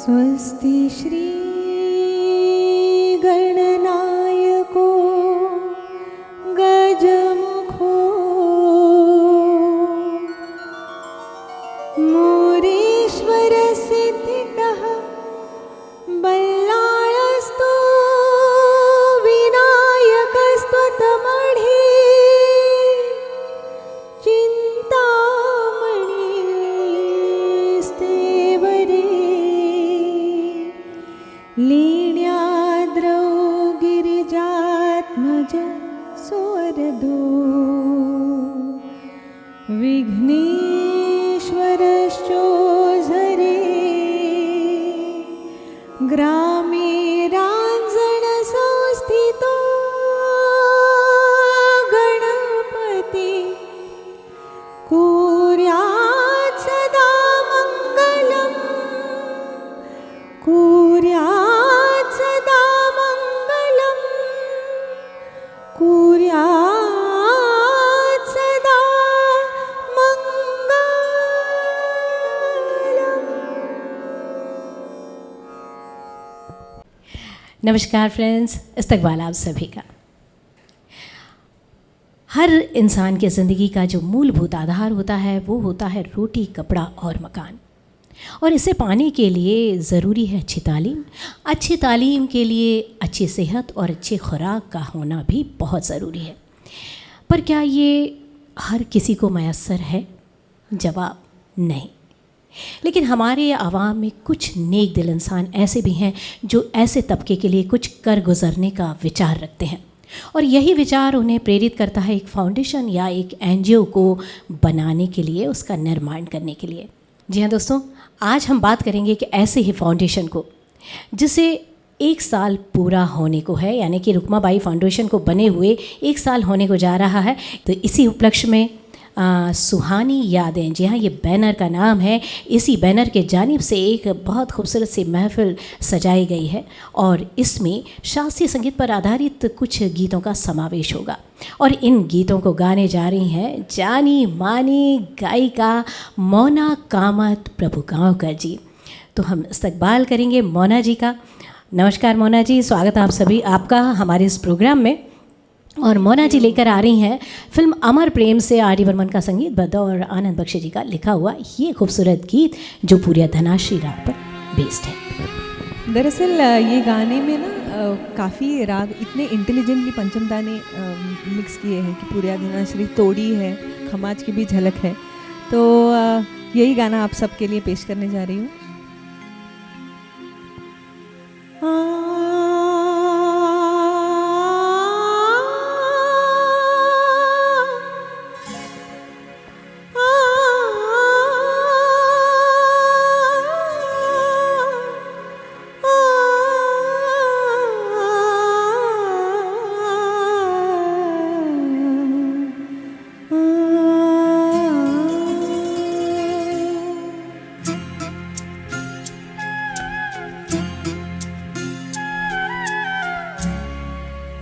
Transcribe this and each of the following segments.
स्वस्ति श्री गणनायको गजमुखो मोरेश्वर सिद्धितः बल्लाळस्तु विनायकस्त्वतमढे चिन्तामणिस्तेवरे लीण्याद्रौ गिरिजात्मज सुवरदो विघ्नेश्वरश्चोझरे ग्रामे राञ्जनसंस्थितो गणपति कुर्यात् सदा मङ्गलम् कुर्यात् सदा मङ्गलम् कुर्यात् सदा मङ्गलम्। नमस्कार फ्रेंड्स, इस्तकबाल आप सभी का। हर इंसान के ज़िंदगी का जो मूलभूत आधार होता है वो होता है रोटी, कपड़ा और मकान। और इसे पाने के लिए ज़रूरी है अच्छी तालीम। अच्छी तालीम के लिए अच्छी सेहत और अच्छी खुराक का होना भी बहुत ज़रूरी है। पर क्या ये हर किसी को मैसर है? जवाब नहीं। लेकिन हमारे आवाम में कुछ नेक दिल इंसान ऐसे भी हैं जो ऐसे तबके के लिए कुछ कर गुजरने का विचार रखते हैं, और यही विचार उन्हें प्रेरित करता है एक फाउंडेशन या एक एनजीओ को बनाने के लिए, उसका निर्माण करने के लिए। जी हाँ दोस्तों, आज हम बात करेंगे कि ऐसे ही फाउंडेशन को जिसे 1 साल पूरा होने को है, यानी कि रुकमाबाई फाउंडेशन को बने हुए 1 साल होने को जा रहा है। तो इसी उपलक्ष्य में सुहानी यादें, जी हाँ ये बैनर का नाम है, इसी बैनर के जानिब से एक बहुत खूबसूरत सी महफिल सजाई गई है और इसमें शास्त्रीय संगीत पर आधारित कुछ गीतों का समावेश होगा। और इन गीतों को गाने जा रही हैं जानी मानी गायिका मोना कामत प्रभु गांवकर जी। तो हम इस्तकबाल करेंगे मोना जी का। नमस्कार मोना जी, स्वागत है आप सभी आपका हमारे इस प्रोग्राम में। और मोना जी लेकर आ रही हैं फिल्म अमर प्रेम से आर डी बर्मन का संगीतबद्ध और आनंद बख्शी जी का लिखा हुआ ये खूबसूरत गीत जो पूरी धनाश्री राग पर बेस्ड है। दरअसल ये गाने में ना काफ़ी राग इतने इंटेलिजेंटली पंचमदा ने मिक्स किए हैं कि पूरी धनाश्री तोड़ी है, खमाज की भी झलक है। तो यही गाना आप सबके लिए पेश करने जा रही हूँ।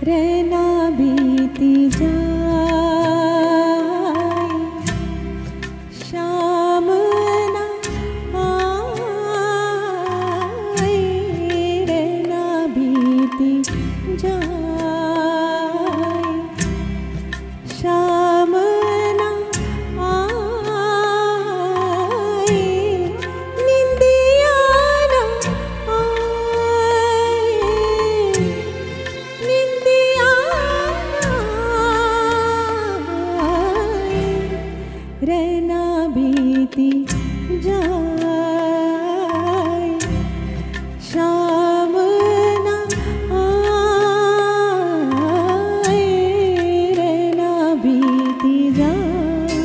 रहना बीती जाए शाम ना आए, रहना बीती जाए शाम ना आए, निंदिया ना आए, निंदिया रहना बीती जाए शाम ना आए, रहना बीती जाए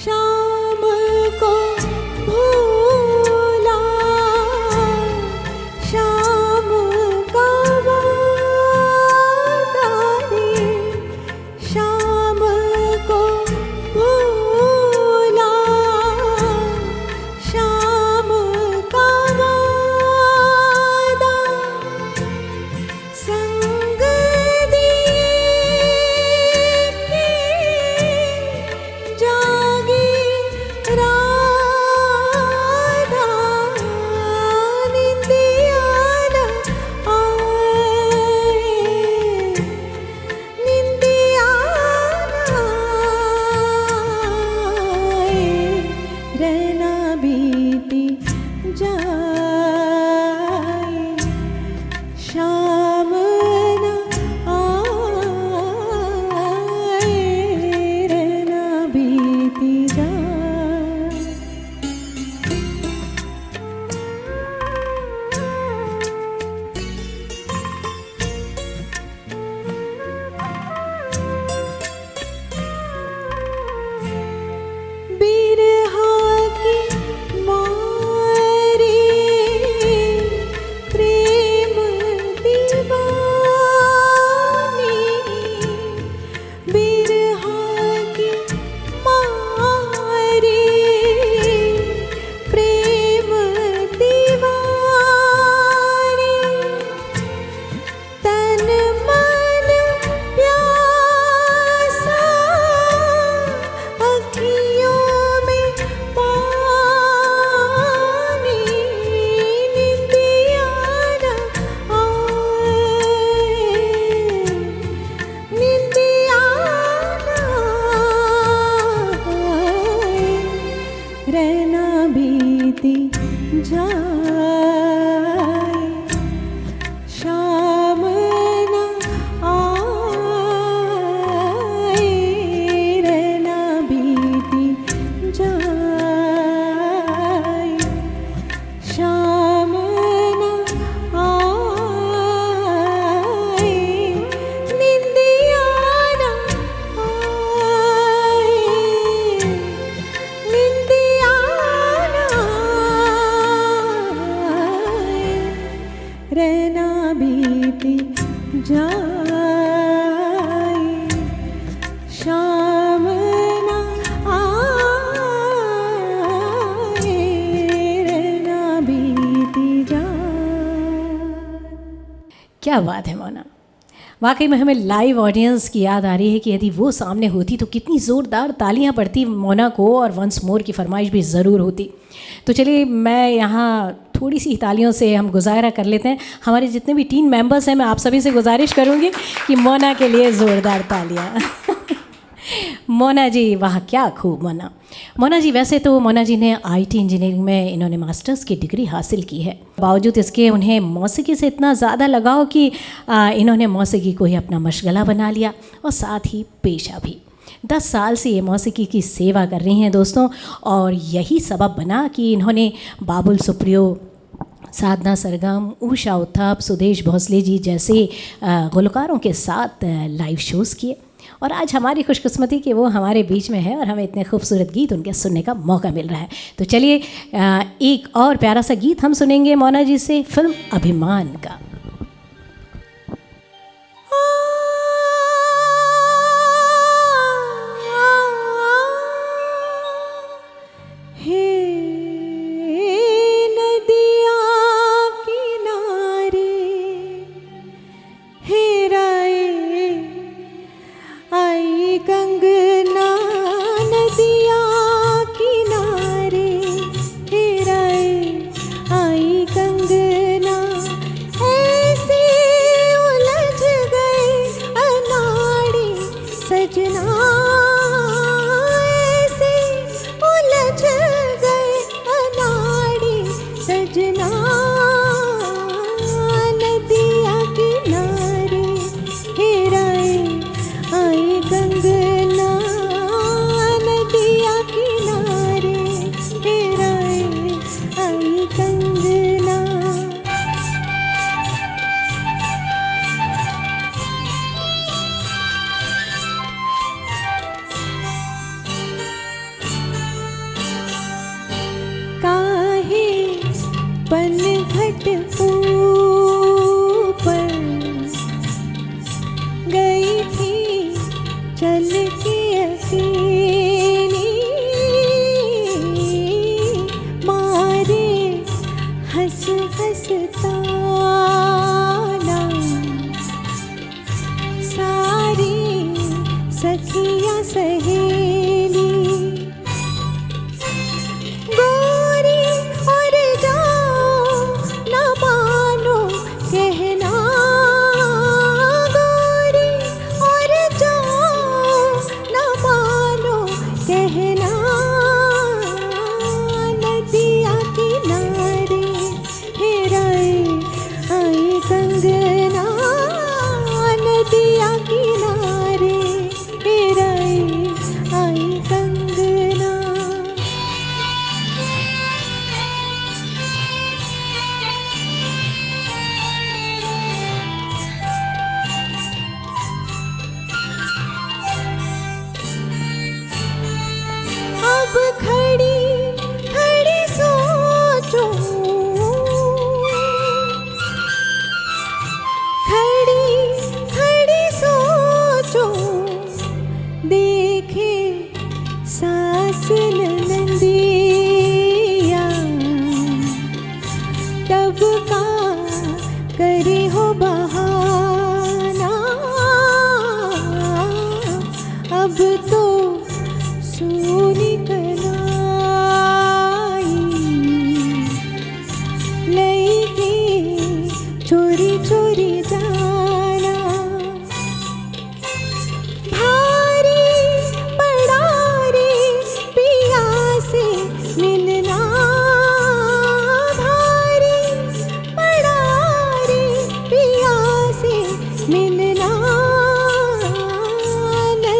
शाम को भूला शाम का वादा रे, शाम को भूला क्या बात है मोना, वाकई में हमें लाइव ऑडियंस की याद आ रही है कि यदि वो सामने होती तो कितनी ज़ोरदार तालियां पड़ती मोना को, और वंस मोर की फरमाइश भी ज़रूर होती। तो चलिए मैं यहाँ थोड़ी सी तालियों से हम गुजारा कर लेते हैं। हमारे जितने भी टीम मेंबर्स हैं, मैं आप सभी से गुजारिश करूँगी कि मोना के लिए ज़ोरदार तालियाँ। मोना जी, वाह क्या खूब मोना। मोना जी, वैसे तो मोना जी ने आईटी इंजीनियरिंग में इन्होंने मास्टर्स की डिग्री हासिल की है। बावजूद इसके उन्हें मौसीकी से इतना ज़्यादा लगाव कि इन्होंने मौसीकी को ही अपना मशगला बना लिया और साथ ही पेशा भी। 10 साल से ये मौसीकी की सेवा कर रही हैं दोस्तों, और यही सबब बना कि इन्होंने बाबुल सुप्रियो, साधना सरगम, उषा उत्थाप, सुदेश भोसले जी जैसे गुलकारों के साथ लाइव शोज़ किए, और आज हमारी खुशकिस्मती कि वो हमारे बीच में है और हमें इतने खूबसूरत गीत उनके सुनने का मौका मिल रहा है। तो चलिए एक और प्यारा सा गीत हम सुनेंगे मोना जी से, फिल्म अभिमान का।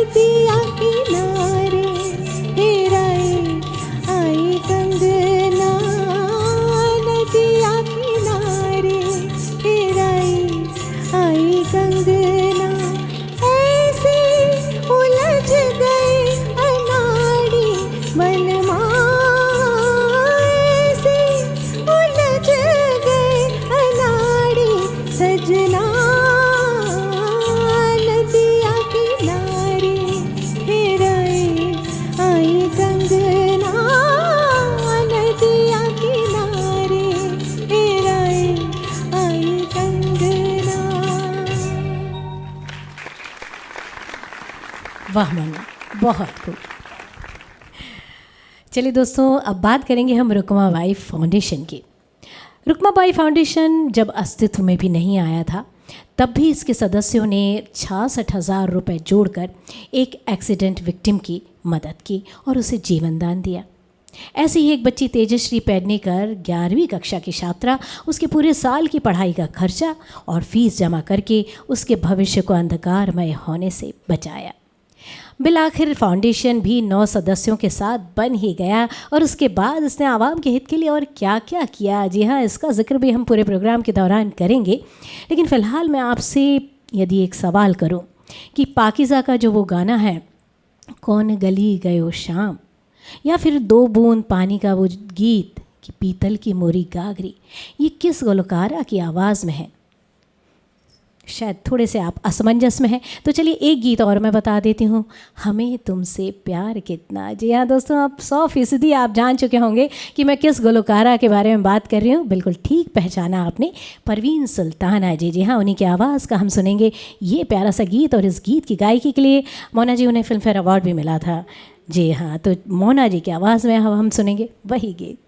नदिया किनारे हेराए वाह मन्ना, बहुत खूब। चलिए दोस्तों, अब बात करेंगे हम रुक्माबाई फाउंडेशन की। रुक्माबाई फाउंडेशन जब अस्तित्व में भी नहीं आया था, तब भी इसके सदस्यों ने 66,000 रुपये जोड़कर एक एक्सीडेंट विक्टिम की मदद की और उसे जीवन दान दिया। ऐसी ही एक बच्ची तेजश्री पेडनेकर 11वीं कक्षा की छात्रा, उसके पूरे साल की पढ़ाई का खर्चा और फीस जमा करके उसके भविष्य को अंधकारमय होने से बचाया। बिलाखिर फाउंडेशन भी 9 सदस्यों के साथ बन ही गया और उसके बाद उसने आवाम के हित के लिए और क्या क्या किया, जी हाँ, इसका जिक्र भी हम पूरे प्रोग्राम के दौरान करेंगे। लेकिन फ़िलहाल मैं आपसे यदि एक सवाल करूं कि पाकीज़ा का जो वो गाना है, कौन गली गयो शाम, या फिर 2 बूंद पानी का वो गीत कि पीतल की मोरी गागरी, ये किस गुलकारा की आवाज़ में है? शायद थोड़े से आप असमंजस में हैं, तो चलिए एक गीत और मैं बता देती हूँ, हमें तुमसे प्यार कितना। जी हाँ दोस्तों, आप 100% आप जान चुके होंगे कि मैं किस गुलकारा के बारे में बात कर रही हूँ। बिल्कुल ठीक पहचाना आपने, परवीन सुल्ताना जी। जी हाँ, उन्हीं की आवाज़ का हम सुनेंगे ये प्यारा सा गीत। और इस गीत की गायकी के लिए मोना जी, उन्हें फिल्म फेयर अवार्ड भी मिला था। जी हाँ, तो मोना जी की आवाज़ में हम सुनेंगे वही गीत।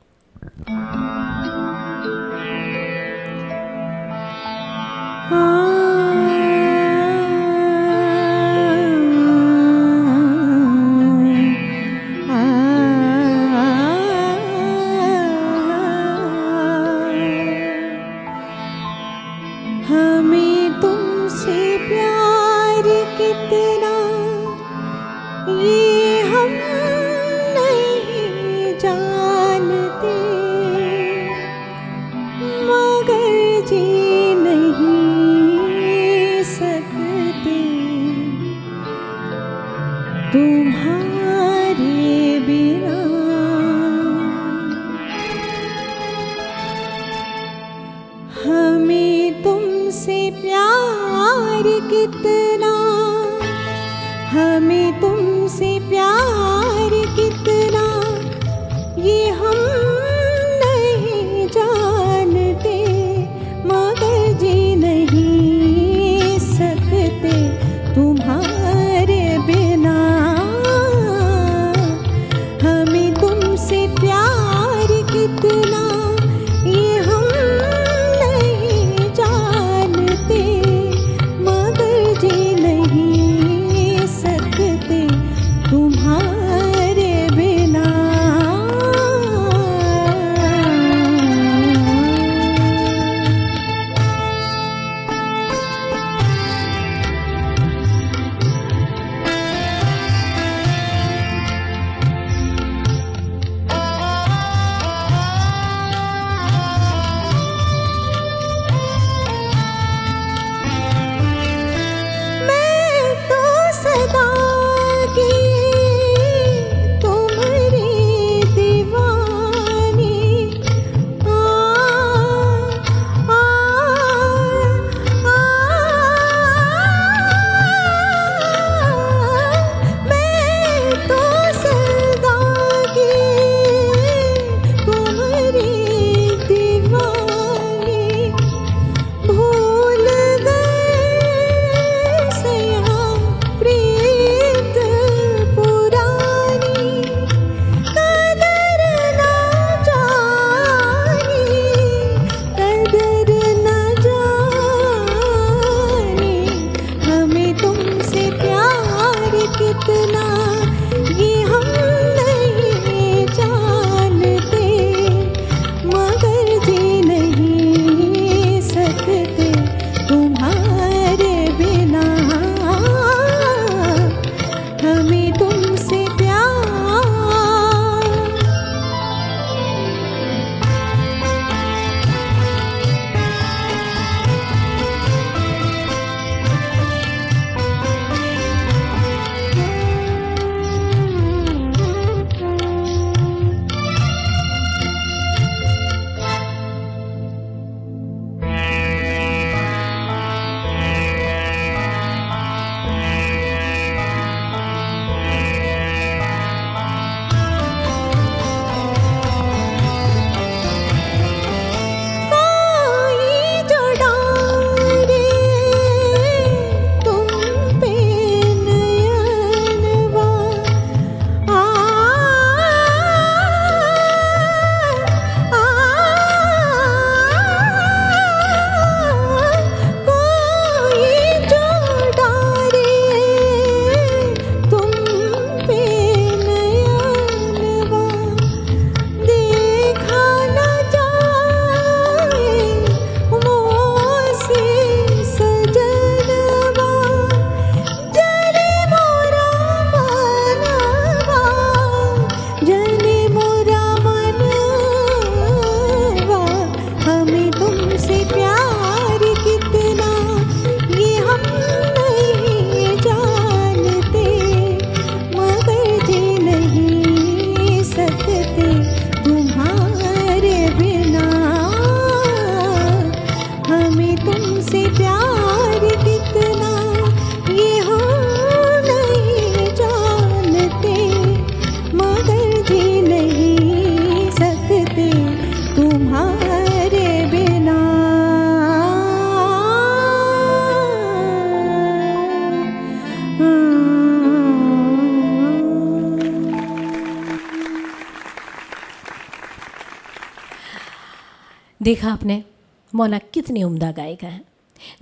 हमें तुमसे प्यार कितना ये हम नहीं जानते, मगर जी नहीं सकते तुम्हारे बिना। हमें तुमसे प्यार कितना, हमें तुमसे प्यार कितना ये हम नहीं जानते, मगर जी नहीं सकते तुम्हारे बिना। हमें तुमसे प्यार कितना ये हम नहीं जानते, मगर जी नहीं सकते तुम्हारे बिना। देखा आपने मोना कितनी उम्दा गायिका है।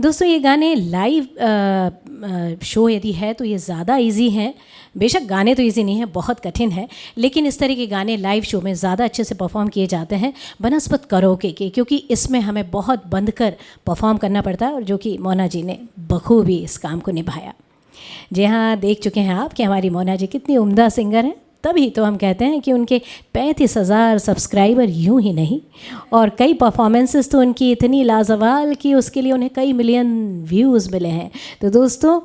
दोस्तों ये गाने लाइव शो यदि है तो ये ज़्यादा इजी हैं। बेशक गाने तो इजी नहीं है, बहुत कठिन है, लेकिन इस तरह के गाने लाइव शो में ज़्यादा अच्छे से परफॉर्म किए जाते हैं बनस्पत करोके के, क्योंकि इसमें हमें बहुत बंध कर परफॉर्म करना पड़ता है, और जो कि मोना जी ने बखूबी इस काम को निभाया। जी हाँ, देख चुके हैं आप कि हमारी मोना जी कितनी उम्दा सिंगर हैं, तभी तो हम कहते हैं कि उनके 35,000 सब्सक्राइबर यूं ही नहीं, और कई परफॉर्मेंसेस तो उनकी इतनी लाजवाल कि उसके लिए उन्हें कई मिलियन व्यूज़ मिले हैं। तो दोस्तों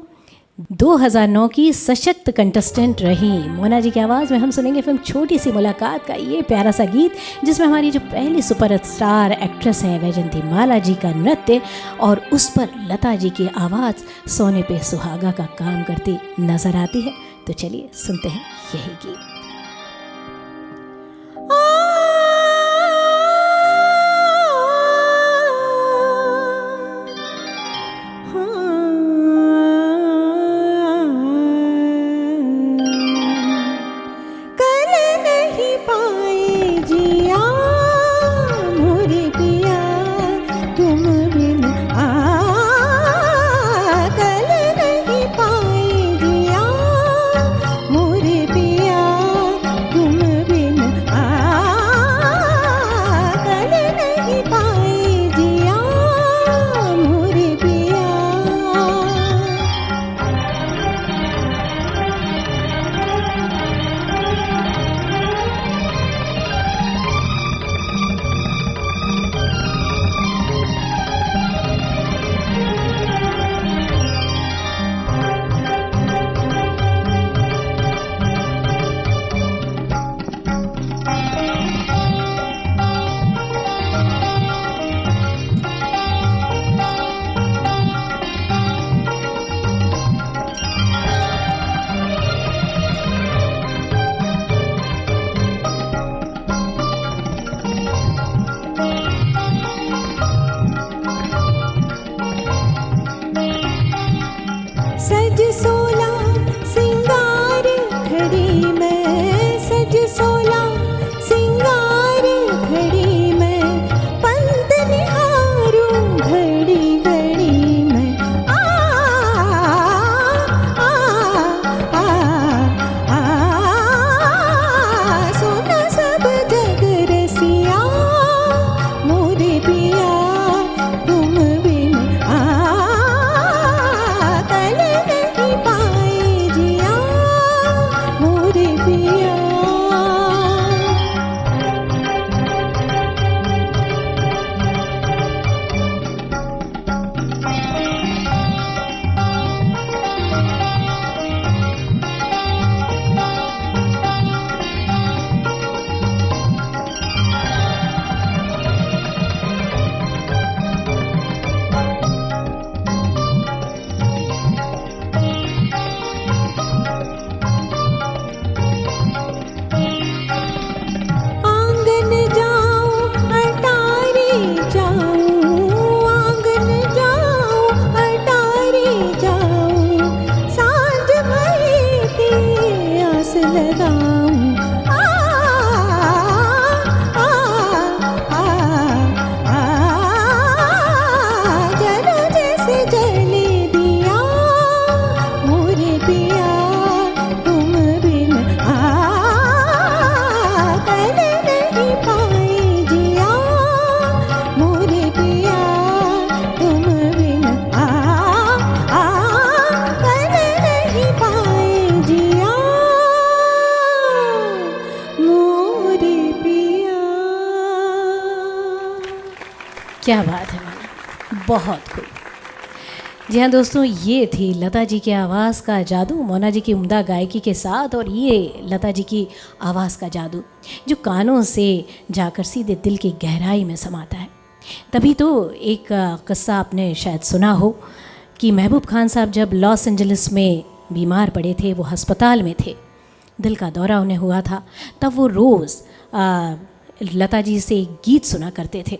2009 की सशक्त कंटेस्टेंट रही मोना जी की आवाज़ में हम सुनेंगे फिल्म छोटी सी मुलाकात का ये प्यारा सा गीत, जिसमें हमारी जो पहली सुपरस्टार एक्ट्रेस हैं वैजयंती माला जी का नृत्य, और उस पर लता जी की आवाज़ सोने पे सुहागा का काम करती नज़र आती है। तो चलिए सुनते हैं यही गीत। क्या बात है मोना, बहुत खूब। जी हाँ दोस्तों, ये थी लता जी की आवाज़ का जादू, मोना जी की उम्दा गायकी के साथ, और ये लता जी की आवाज़ का जादू जो कानों से जाकर सीधे दिल की गहराई में समाता है। तभी तो एक किस्सा आपने शायद सुना हो कि महबूब खान साहब जब लॉस एंजलिस में बीमार पड़े थे, वो अस्पताल में थे, दिल का दौरा उन्हें हुआ था, तब वो रोज़ लता जी से गीत सुना करते थे।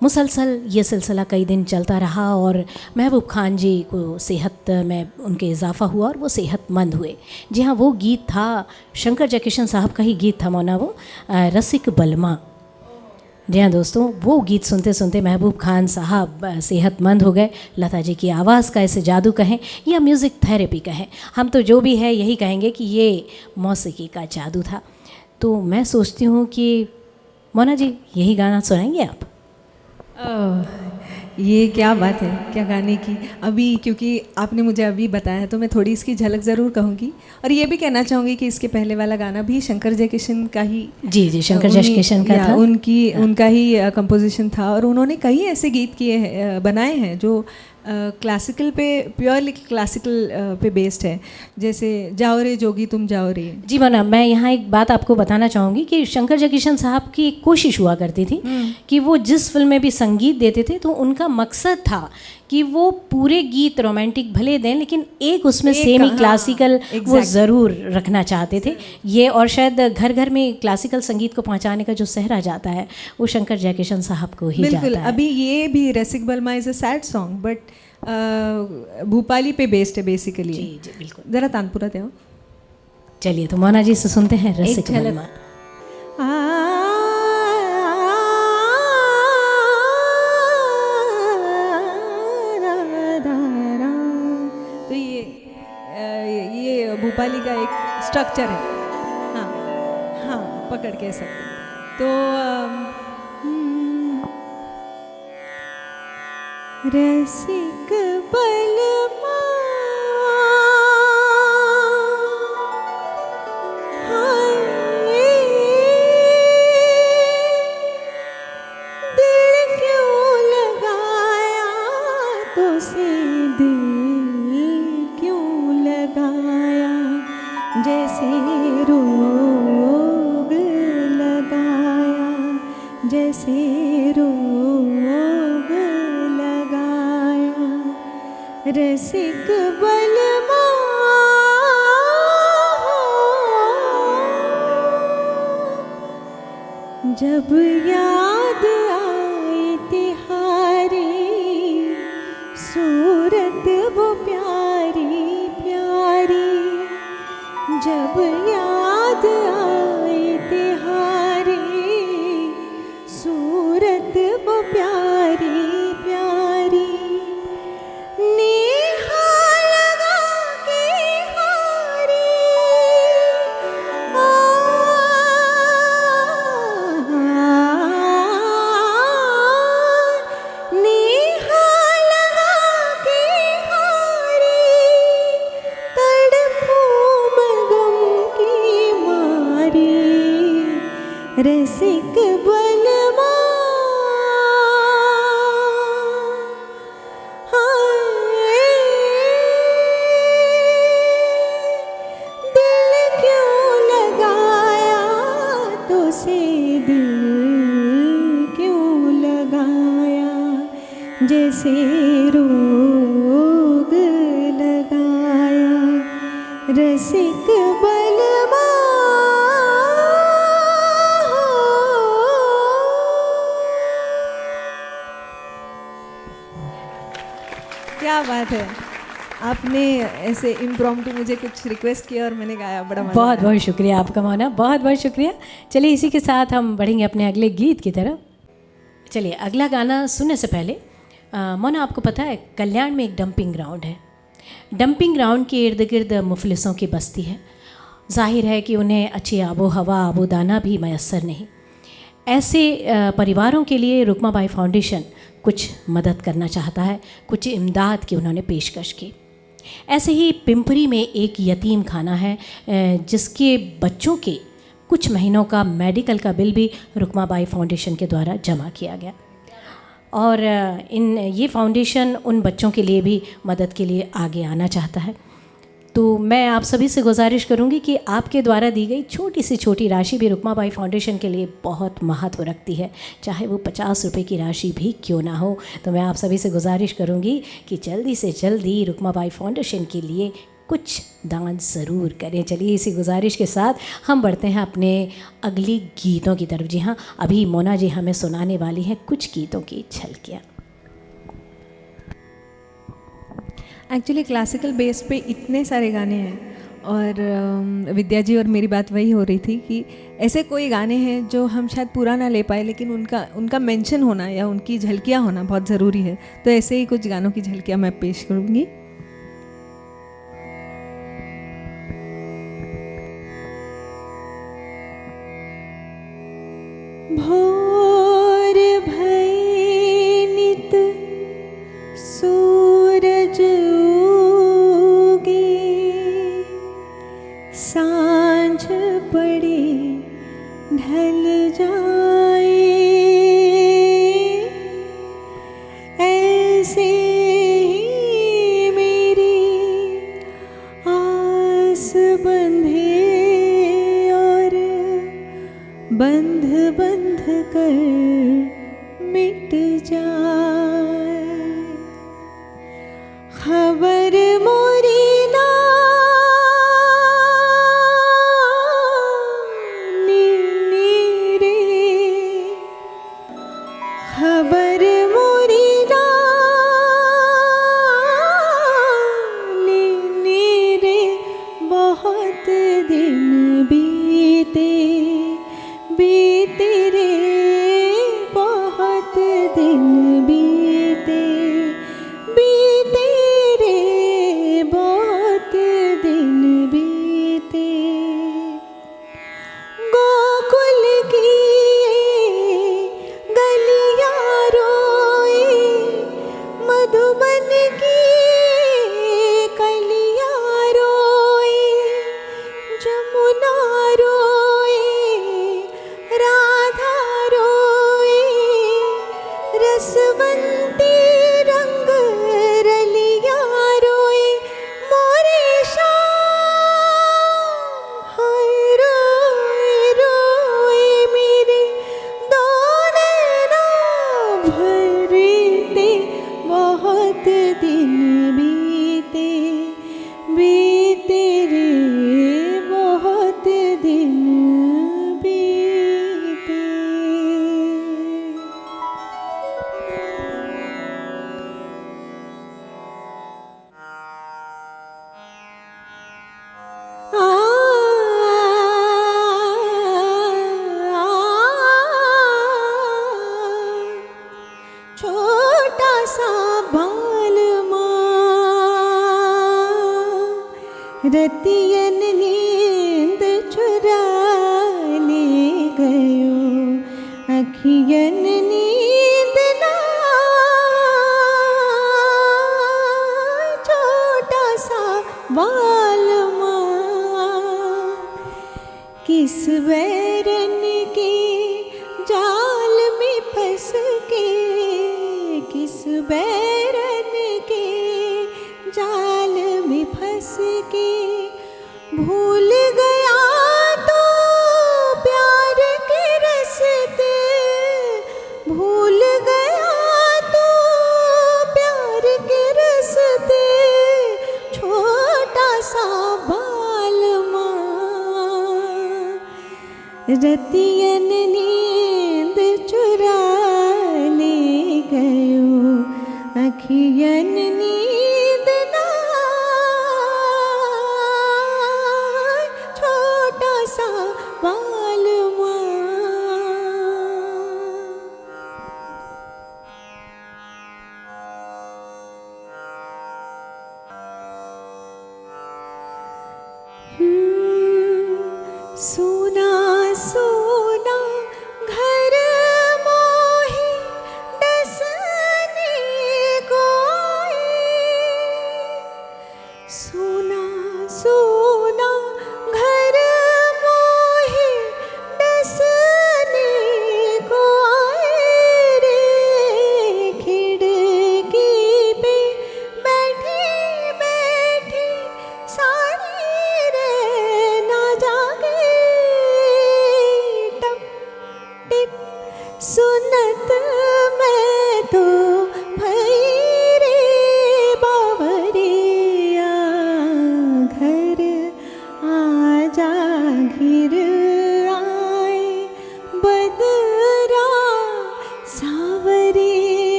मुसलसल ये सिलसिला कई दिन चलता रहा और महबूब खान जी को सेहत में उनके इजाफ़ा हुआ और वो सेहतमंद हुए। जी हाँ, वो गीत था शंकर जयकिशन साहब का ही गीत था मोना, वो रसिक बलमा। जी हाँ दोस्तों, वो गीत सुनते सुनते महबूब खान साहब सेहतमंद हो गए। लता जी की आवाज़ का ऐसे जादू कहें या म्यूज़िक थेरेपी कहें, हम तो जो भी है यही कहेंगे कि ये मौसीकी का जादू था। तो मैं सोचती हूँ कि मोना जी यही गाना सुनाएंगे आप? ये क्या बात है, क्या गाने की। अभी क्योंकि आपने मुझे अभी बताया तो मैं थोड़ी इसकी झलक ज़रूर कहूँगी, और ये भी कहना चाहूँगी कि इसके पहले वाला गाना भी शंकर जयकिशन का ही, जी जी, शंकर जयकिशन का था, उनका ही कंपोजिशन था। और उन्होंने कई ऐसे गीत किए हैं, बनाए हैं जो क्लासिकल पे, प्योरली क्लासिकल पे बेस्ड है, जैसे जाओ रे जोगी तुम जाओ रे। जी मना, मैं यहाँ एक बात आपको बताना चाहूँगी कि शंकर जयकिशन साहब की एक कोशिश हुआ करती थी कि वो जिस फिल्म में भी संगीत देते थे तो उनका मकसद था कि वो पूरे गीत रोमांटिक भले दें लेकिन एक उसमें सेमी क्लासिकल वो ज़रूर रखना चाहते थे ये। और शायद घर घर में क्लासिकल संगीत को पहुंचाने का जो सहरा जाता है वो शंकर जयकिशन साहब को ही जाता है। अभी ये भी रसिक बलमा is a sad song but Bhupali पे बेस्ड है बेसिकली। जी जी बिल्कुल। ज़रा तानपुरा दे। चलिए तो मोना जी से सुनते हैं रसिक बलमा। तो ये भोपाली का एक स्ट्रक्चर है। हाँ हाँ, पकड़ के सकते। तो रसिक बलमा दिल क्यों लगाया तुझसे, दिल क्यों लगाया, जैसे रोग लगाया, जैसे रोग लगाया, रसिक बलमा जब याद आए तिहारी सूरत वो प्यारी प्यारी, जब याद आए तिहारी सूरत वो प्यारी प्यारी, नेहा लगा के हारी नेहा लगा के हारी, तड़पू मगम की मारी, रसिक बलमा दिल क्यों लगाया तुझसे, दिल क्यों लगाया, जैसे रोग लगाया, रसिक बलमा। क्या बात है, आपने ऐसे इम्प्रॉम्प्टू मुझे कुछ रिक्वेस्ट किया और मैंने गाया, बड़ा मजा बहुत बहुत शुक्रिया आपका मोना, बहुत बहुत शुक्रिया। चलिए इसी के साथ हम बढ़ेंगे अपने अगले गीत की तरफ। चलिए अगला गाना सुनने से पहले मोना आपको पता है कल्याण में एक डंपिंग ग्राउंड है। डंपिंग ग्राउंड के इर्द गिर्द मुफलिसों की बस्ती है। जाहिर है कि उन्हें अच्छी आबो हवा आबो दाना भी मैसर नहीं। ऐसे परिवारों के लिए रुकमाबाई फाउंडेशन कुछ मदद करना चाहता है, कुछ इमदाद की उन्होंने पेशकश की। ऐसे ही पिंपरी में एक यतीम खाना है जिसके बच्चों के कुछ महीनों का मेडिकल का बिल भी रुकमाबाई फाउंडेशन के द्वारा जमा किया गया। और ये फाउंडेशन उन बच्चों के लिए भी मदद के लिए आगे आना चाहता है। तो मैं आप सभी से गुजारिश करूंगी कि आपके द्वारा दी गई छोटी से छोटी राशि भी रुकमाबाई फाउंडेशन के लिए बहुत महत्व रखती है, चाहे वो 50 रुपये की राशि भी क्यों ना हो। तो मैं आप सभी से गुजारिश करूंगी कि जल्दी से जल्दी रुकमाबाई फाउंडेशन के लिए कुछ दान ज़रूर करें। चलिए इसी गुजारिश के साथ हम बढ़ते हैं अपने अगली गीतों की तरफ। जी हाँ, अभी मोना जी हमें सुनाने वाली हैं कुछ गीतों की झलकियाँ। एक्चुअली क्लासिकल बेस पे इतने सारे गाने हैं और विद्या जी और मेरी बात वही हो रही थी कि ऐसे कोई गाने हैं जो हम शायद पूरा ना ले पाए, लेकिन उनका मेंशन होना या उनकी झलकियाँ होना बहुत ज़रूरी है। तो ऐसे ही कुछ गानों की झलकियाँ मैं पेश करूँगी। भोर भई नित सूरज उगे, सांझ पड़े ढल जाए, ऐसे ही मेरी आस बंधे और बंध बंध कर मिट जाए। खबर मोरी ना नी रे, खबर मोरी ना नी रे, बहुत दिन बीते बीते रे, बहुत दिन बीते बीते रे, बहुत दिन बीते। गोकुल की गलियां रोए, मधुबन की कलियां रोए, जमुना रोए, राधा रोए, रसवंती रंग रलियां रोए, मोरे श्याम हाय रोए रोए, मेरे दो नैना भरे थे, बहुत दिन बीते बीते रे, बहुत दिन बीते। छोटा सा बाल रतियन नींद चुरा ले गयो, अखियन नींद ना, छोटा सा बाल किस बैरन के जाल में फंस के, किस बैरन के जाल में फंस के, भूल गया तो प्यार के रस्ते, भूल गया तो प्यार के रस्ते, छोटा सा बाल रतियन नींद चुरा ले गयो, अखियन नींद ना, छोटा सा बाल सोना सोना घर मोहे डसने को आए, सोना सोना घर मोहे डसने को आए रे, खिड़की पे बैठी बैठी सारी रे ना जागे,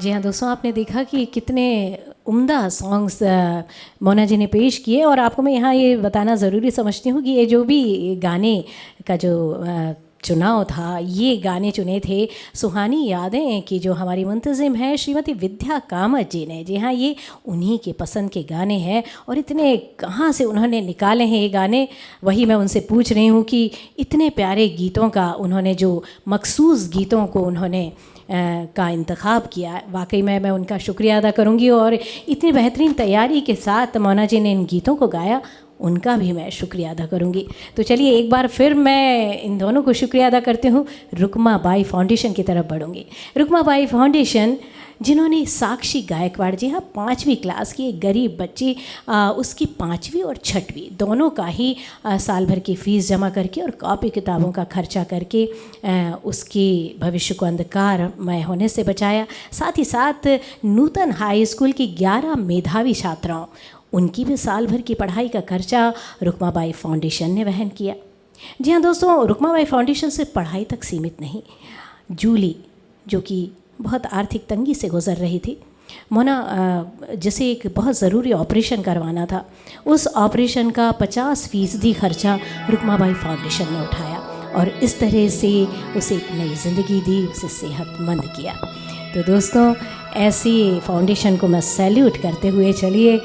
जी हाँ दोस्तों, आपने देखा कि कितने उम्दा सॉन्ग्स मोना जी ने पेश किए। और आपको मैं यहाँ ये बताना ज़रूरी समझती हूँ कि ये जो भी गाने का जो चुनाव था, ये गाने चुने थे सुहानी यादें की जो हमारी मुंतज़िम है श्रीमती विद्या कामत जी ने। जी हाँ, ये उन्हीं के पसंद के गाने हैं। और इतने कहाँ से उन्होंने निकाले हैं ये गाने, वही मैं उनसे पूछ रही हूँ कि इतने प्यारे गीतों का उन्होंने, जो मखसूस गीतों को उन्होंने का इंतखाब किया। वाकई में मैं उनका शुक्रिया अदा करूँगी। और इतनी बेहतरीन तैयारी के साथ मोना जी ने इन गीतों को गाया, उनका भी मैं शुक्रिया अदा करूँगी। तो चलिए एक बार फिर मैं इन दोनों को शुक्रिया अदा करती हूँ। रुकमा बाई फाउंडेशन की तरफ बढ़ूँगी। रुकमा बाई फाउंडेशन जिन्होंने साक्षी गायकवाड़, जी हाँ, 5वीं क्लास की एक गरीब बच्ची, उसकी 5वीं और 6वीं दोनों का ही साल भर की फ़ीस जमा करके और कॉपी किताबों का खर्चा करके उसके भविष्य को अंधकारमय होने से बचाया। साथ ही साथ नूतन हाई स्कूल की 11 मेधावी छात्राओं, उनकी भी साल भर की पढ़ाई का खर्चा रुकमाबाई फाउंडेशन ने वहन किया। जी हाँ दोस्तों, रुकमाबाई फाउंडेशन से पढ़ाई तक सीमित नहीं, जूली जो कि बहुत आर्थिक तंगी से गुज़र रही थी, मोना जिसे एक बहुत ज़रूरी ऑपरेशन करवाना था, उस ऑपरेशन का 50% खर्चा रुकमाबाई फाउंडेशन ने उठाया और इस तरह से उसे एक नई ज़िंदगी दी, उसे सेहतमंद किया। तो दोस्तों, ऐसी फाउंडेशन को मैं सैल्यूट करते हुए चलिए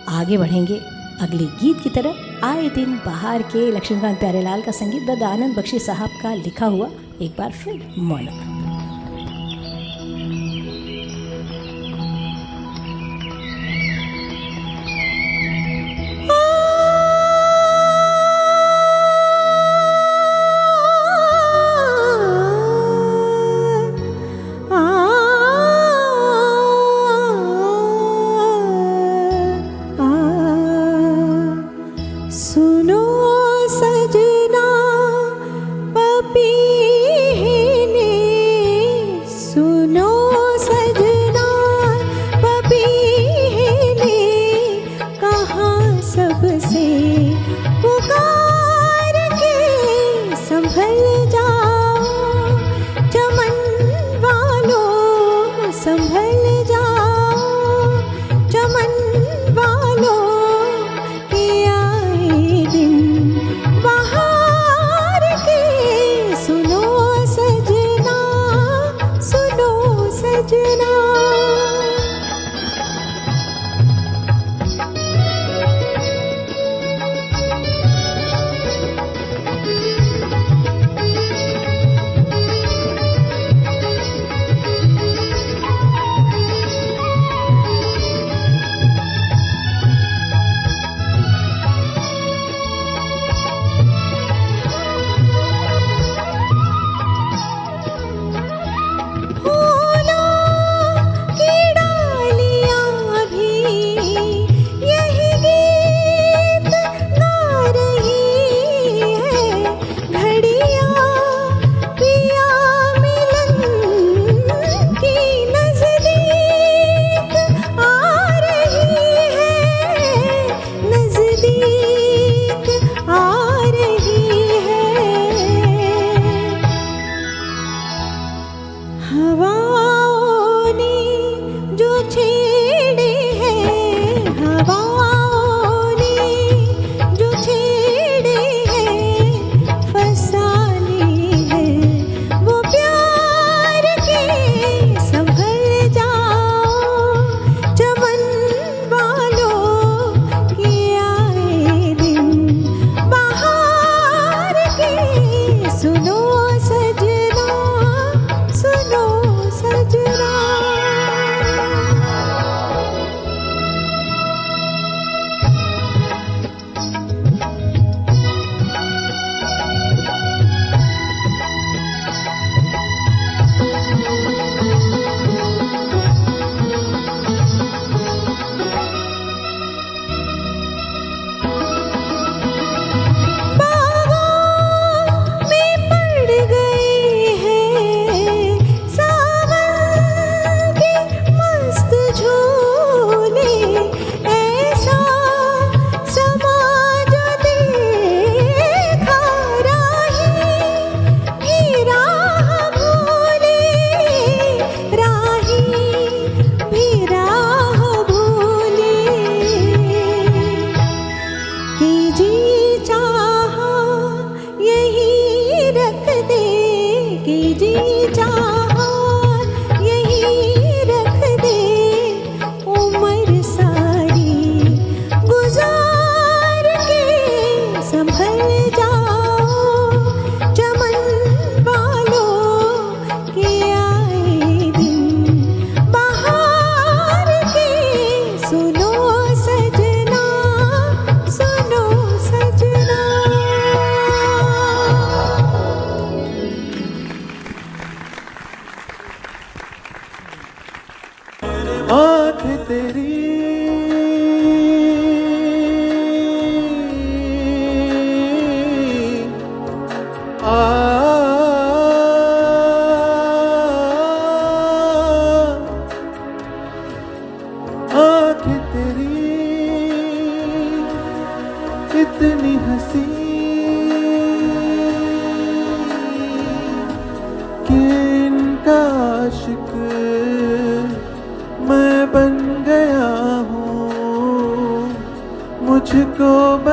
आगे बढ़ेंगे अगले गीत की तरफ। आए दिन बाहर के लक्ष्मीकांत प्यारेलाल का संगीत बद आनंद बख्शी साहब का लिखा हुआ एक बार फिर मोना। सुनो सजना पपीने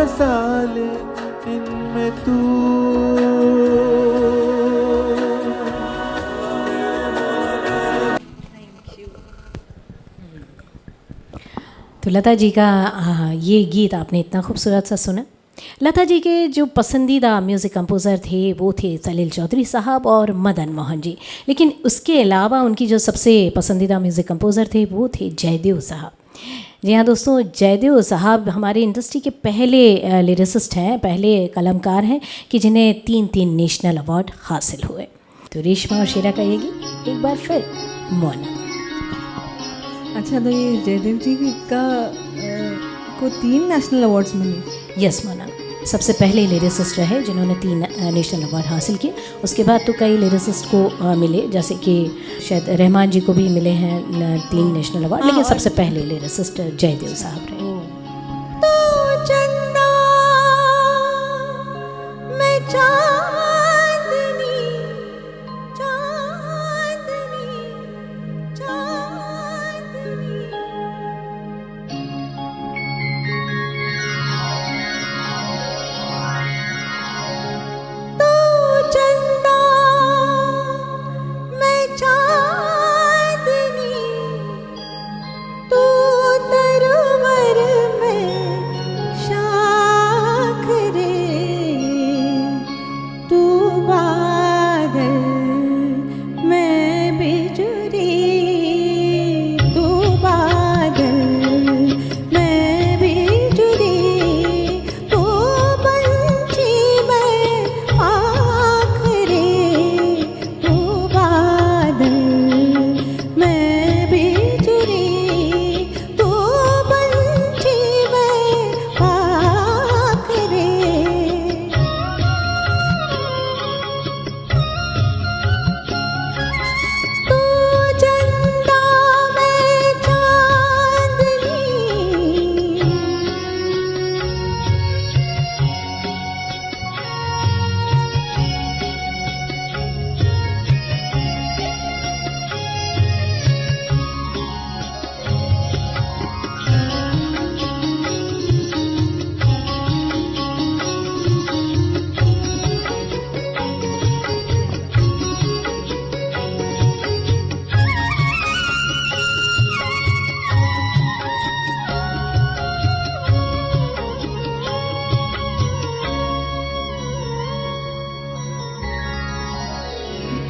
बसा ले इनमें तू। तो लता जी का ये गीत आपने इतना खूबसूरत सा सुना। लता जी के जो पसंदीदा म्यूज़िक कंपोज़र थे वो थे सलील चौधरी साहब और मदन मोहन जी, लेकिन उसके अलावा उनकी जो सबसे पसंदीदा म्यूज़िक कंपोज़र थे वो थे जयदेव साहब। जी हाँ दोस्तों, जयदेव साहब हमारे इंडस्ट्री के पहले लिरिसिस्ट हैं, पहले कलमकार हैं कि जिन्हें 3 नेशनल अवार्ड हासिल हुए। तो रेशमा और शेरा का ये गीत एक बार फिर मोना। अच्छा, तो ये जयदेव जी का को 3 नेशनल अवार्ड्स मिले। यस मोना सबसे पहले लिरिसिस्ट रहे जिन्होंने 3 नेशनल अवार्ड हासिल किए। उसके बाद तो कई लिरिसिस्ट को मिले, जैसे कि शायद रहमान जी को भी मिले हैं 3 नेशनल अवार्ड, लेकिन सबसे पहले लिरिसिस्ट जयदेव साहब रहे। तो चंदा मैं चांदनी चांदनी चांदनी, तो चंदा मैं चांदनी, तू तरवर में शाख रे, तू बादल मैं बिजुरी, तू बादल मैं बिजुरी, तू पंछी मैं आँख रे, तू बादल मैं बिजुरी, तू पंछी मैं आँख रे। तू चंदा मैं चांदनी,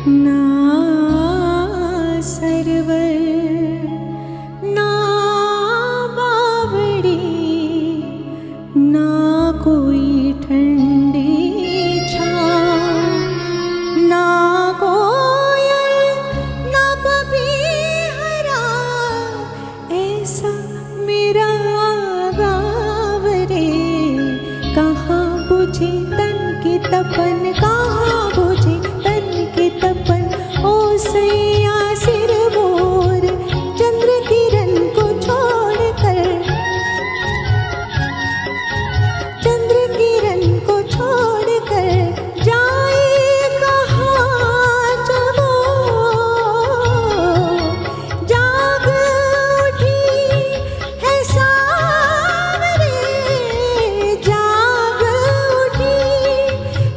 ना सरवर ना बावड़ी, ना कोई ठंडी छाँव, ना कोयल ना पपीहरा, ऐसा मेरा गाँव रे। कहाँ बुझे तन की तपन, कहाँ बुझे तन की तपन, ओ सैया सिर मोर चंद्र किरण को छोड़कर, चंद्र किरण को छोड़कर जाए कहाँ जब वो जाग उठी है सांवरे, जाग उठी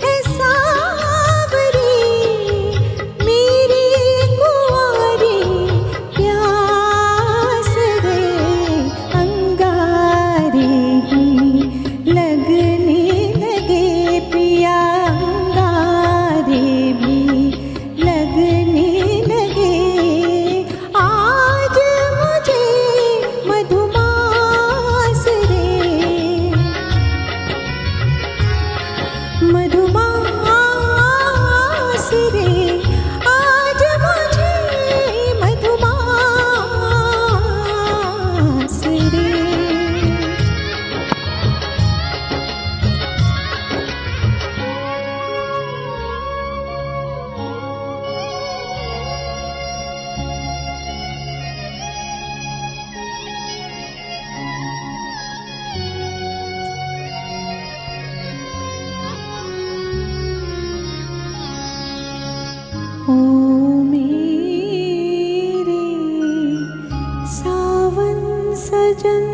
है सांवरे, मेरी कुंवारी प्यास रे, अंगारे ही लगने लगे पिया, अंगारे भी लगने लगे। आज मुझे मधुमास रे, मधुमास रे, आज मुझे मधुमास रे। ओ मेरे सावन सजन,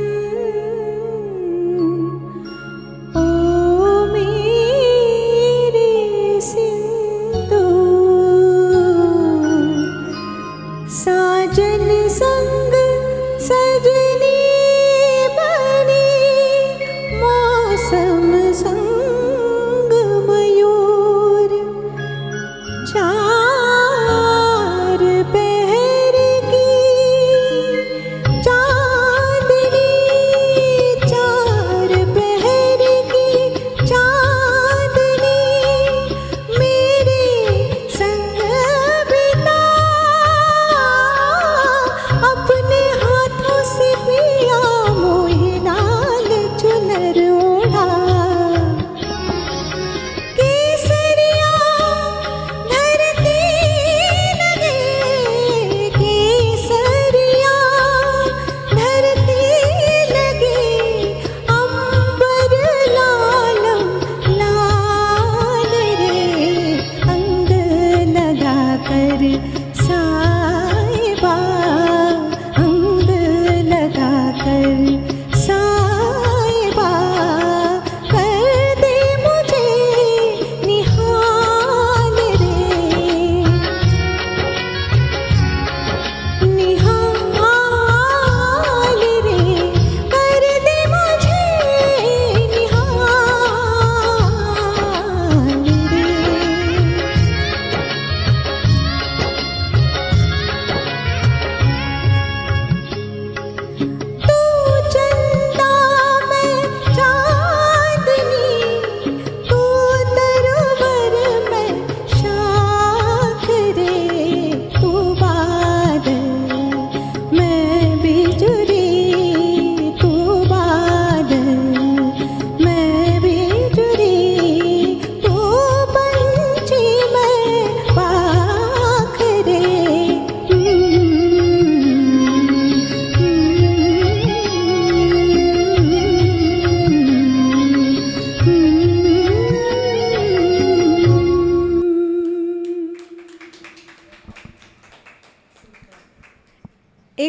ओ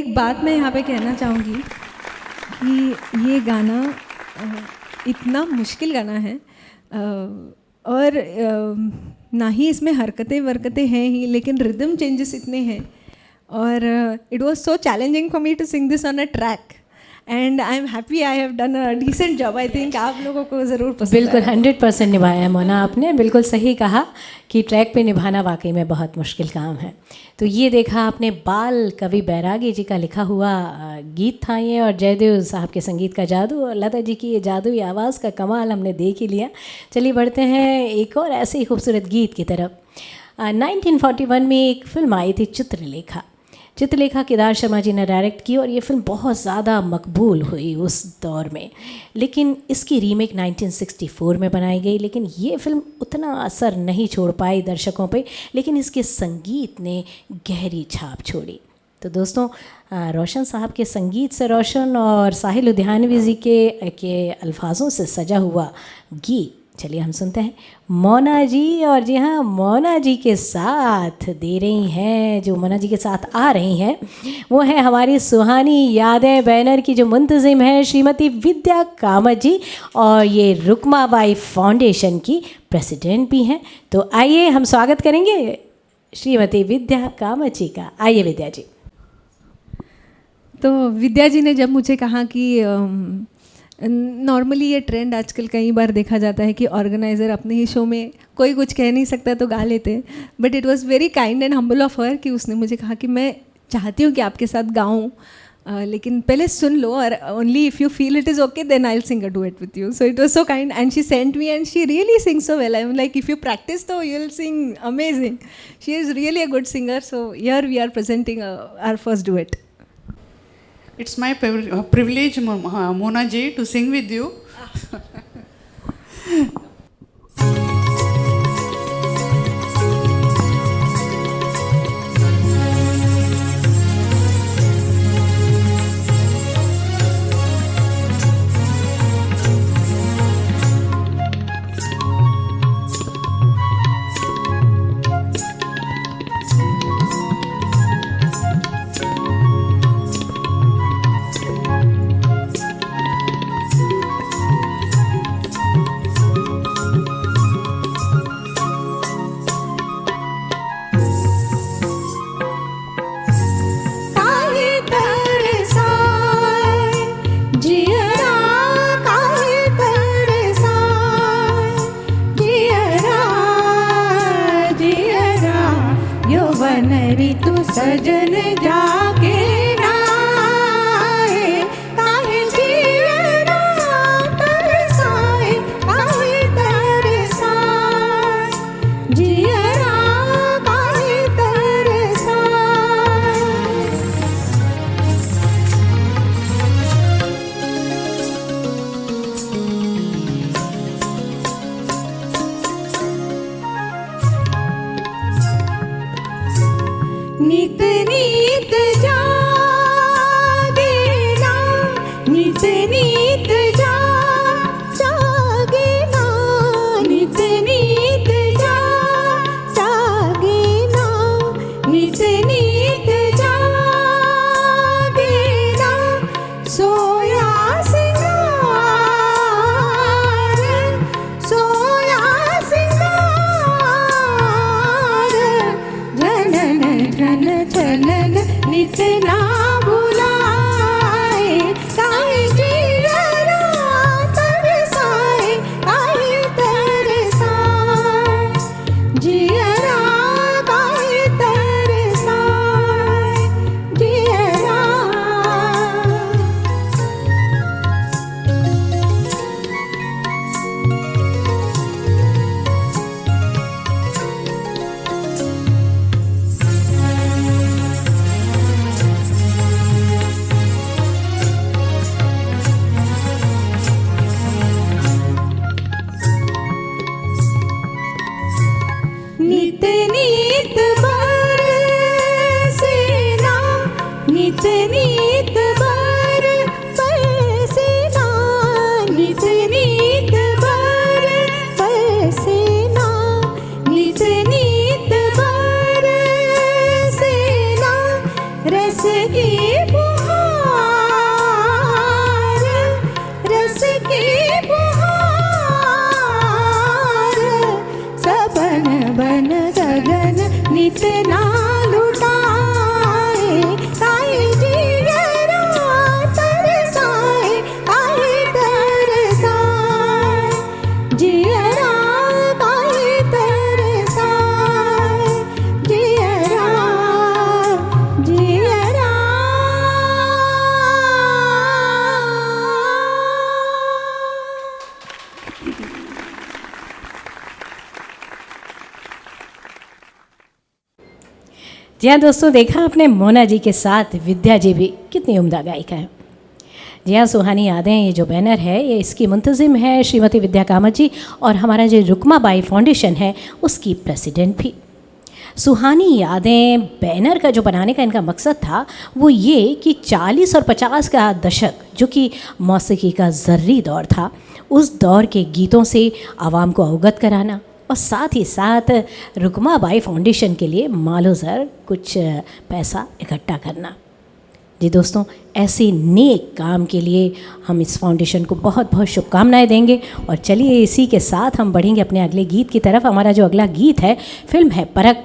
एक बात मैं यहाँ पे कहना चाहूँगी कि ये गाना इतना मुश्किल गाना है और ना ही इसमें हरकतें हैं ही, लेकिन रिदम चेंजेस इतने हैं और it was so challenging for me to sing this on a track and I am happy I have done a decent job. I think आप लोगों को ज़रूर पसंद बिल्कुल 100% निभाया है मोना आपने, बिल्कुल सही कहा कि ट्रैक पे निभाना वाकई में बहुत मुश्किल काम है। तो ये देखा आपने, बाल कवि बैरागी जी का लिखा हुआ गीत था ये, और जयदेव साहब के संगीत का जादू और लता जी की ये जादुई आवाज़ का कमाल हमने देख ही लिया। चलिए बढ़ते हैं एक और ऐसे ही खूबसूरत गीत की तरफ। 1941 में एक फिल्म आई थी चित्रलेखा केदार शर्मा जी ने डायरेक्ट की और ये फिल्म बहुत ज़्यादा मकबूल हुई उस दौर में, लेकिन इसकी रीमेक 1964 में बनाई गई, लेकिन ये फिल्म उतना असर नहीं छोड़ पाई दर्शकों पे, लेकिन इसके संगीत ने गहरी छाप छोड़ी। तो दोस्तों, रोशन साहब के संगीत से रोशन और साहिल लुधियानवी जी के अल्फाजों से सजा हुआ गीत, चलिए हम सुनते हैं मोना जी। और जी हाँ, मोना जी के साथ दे रही हैं, जो मोना जी के साथ आ रही हैं वो है हमारी सुहानी यादें बैनर की जो मुंतजिम है श्रीमती विद्या कामत जी, और ये रुकमाबाई फाउंडेशन की प्रेसिडेंट भी हैं। तो आइए हम स्वागत करेंगे श्रीमती विद्या कामत जी का। आइए विद्या जी। तो विद्या जी ने जब मुझे कहा कि नॉर्मली ये ट्रेंड आजकल कई बार देखा जाता है कि ऑर्गेनाइज़र अपने ही शो में कोई कुछ कह नहीं सकता तो गा लेते हैं, but it was very kind and humble of her कि उसने मुझे कहा कि मैं चाहती हूँ कि आपके साथ गाऊँ, लेकिन पहले सुन लो और only if you feel it is okay then I will sing a duet with you. So it was so kind and she sent me and she really sings so well. I am like, if you practice तो you will sing amazing. She is really a good singer. So here we are presenting our first duet. It's my privilege, Mona ji, to sing with you. सजन जाके नाए काहे जीवना तरसाए काहे तरसाए जियरा काहे तरसाए। नित नित जागे ना नित नित जागे ना नित नित जागे ना नित नित जागे ना सोया सिंगार सोया सिंगार जनन जन जनन नित ना बुलाए काहे जियरा तरसाए काहे तरसाए जियरा काहे तरसाए जियरा। जी हाँ दोस्तों, देखा आपने मोना जी के साथ विद्या जी भी कितनी उम्दा गायिका है। जी हाँ, सुहानी यादें ये जो बैनर है ये इसकी मुंतजिम है श्रीमती विद्या कामत जी, और हमारा जो रुकमा बाई फाउंडेशन है उसकी प्रेसिडेंट भी। सुहानी यादें बैनर का जो बनाने का इनका मकसद था वो ये कि 40 और 50 का दशक जो कि मौसीकी का ज़र्री दौर था, उस दौर के गीतों से आवाम को अवगत कराना और साथ ही साथ रुकमा बाई फाउंडेशन के लिए मालो ज़र कुछ पैसा इकट्ठा करना। जी दोस्तों, ऐसे नेक काम के लिए हम इस फाउंडेशन को बहुत बहुत शुभकामनाएं देंगे। और चलिए इसी के साथ हम बढ़ेंगे अपने अगले गीत की तरफ। हमारा जो अगला गीत है, फिल्म है परख,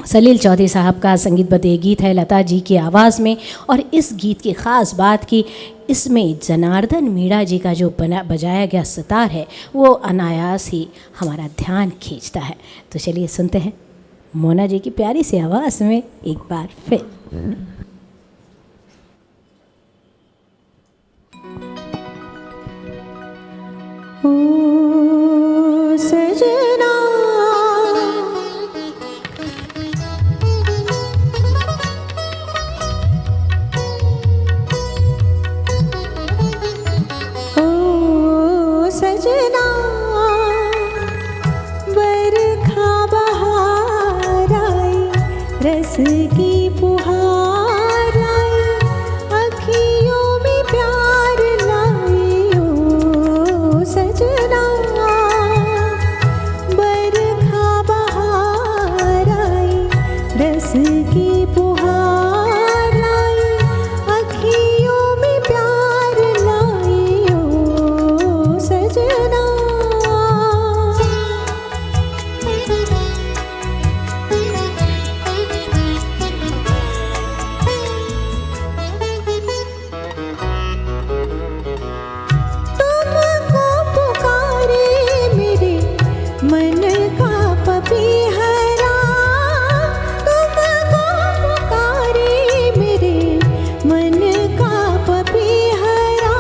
सलील चौधरी साहब का संगीतबद्ध ये गीत है लता जी की आवाज़ में। और इस गीत की ख़ास बात कि इसमें जनार्दन मीणा जी का जो बजाया गया सितार है वो अनायास ही हमारा ध्यान खींचता है। तो चलिए सुनते हैं मोना जी की प्यारी सी आवाज़ में एक बार फिर। ओ सजना सजना बरखा बहार आई, रस की फुहार आई, अखियों में प्यार लाई। ओ सजना बरखा बहार आई, रस की फुहार लाई, अखियों में प्यार लाई। ओ सजना तुमको पुकारे मेरे मन का पपीहरा, तुमको पुकारे मेरे मन का पपीहरा,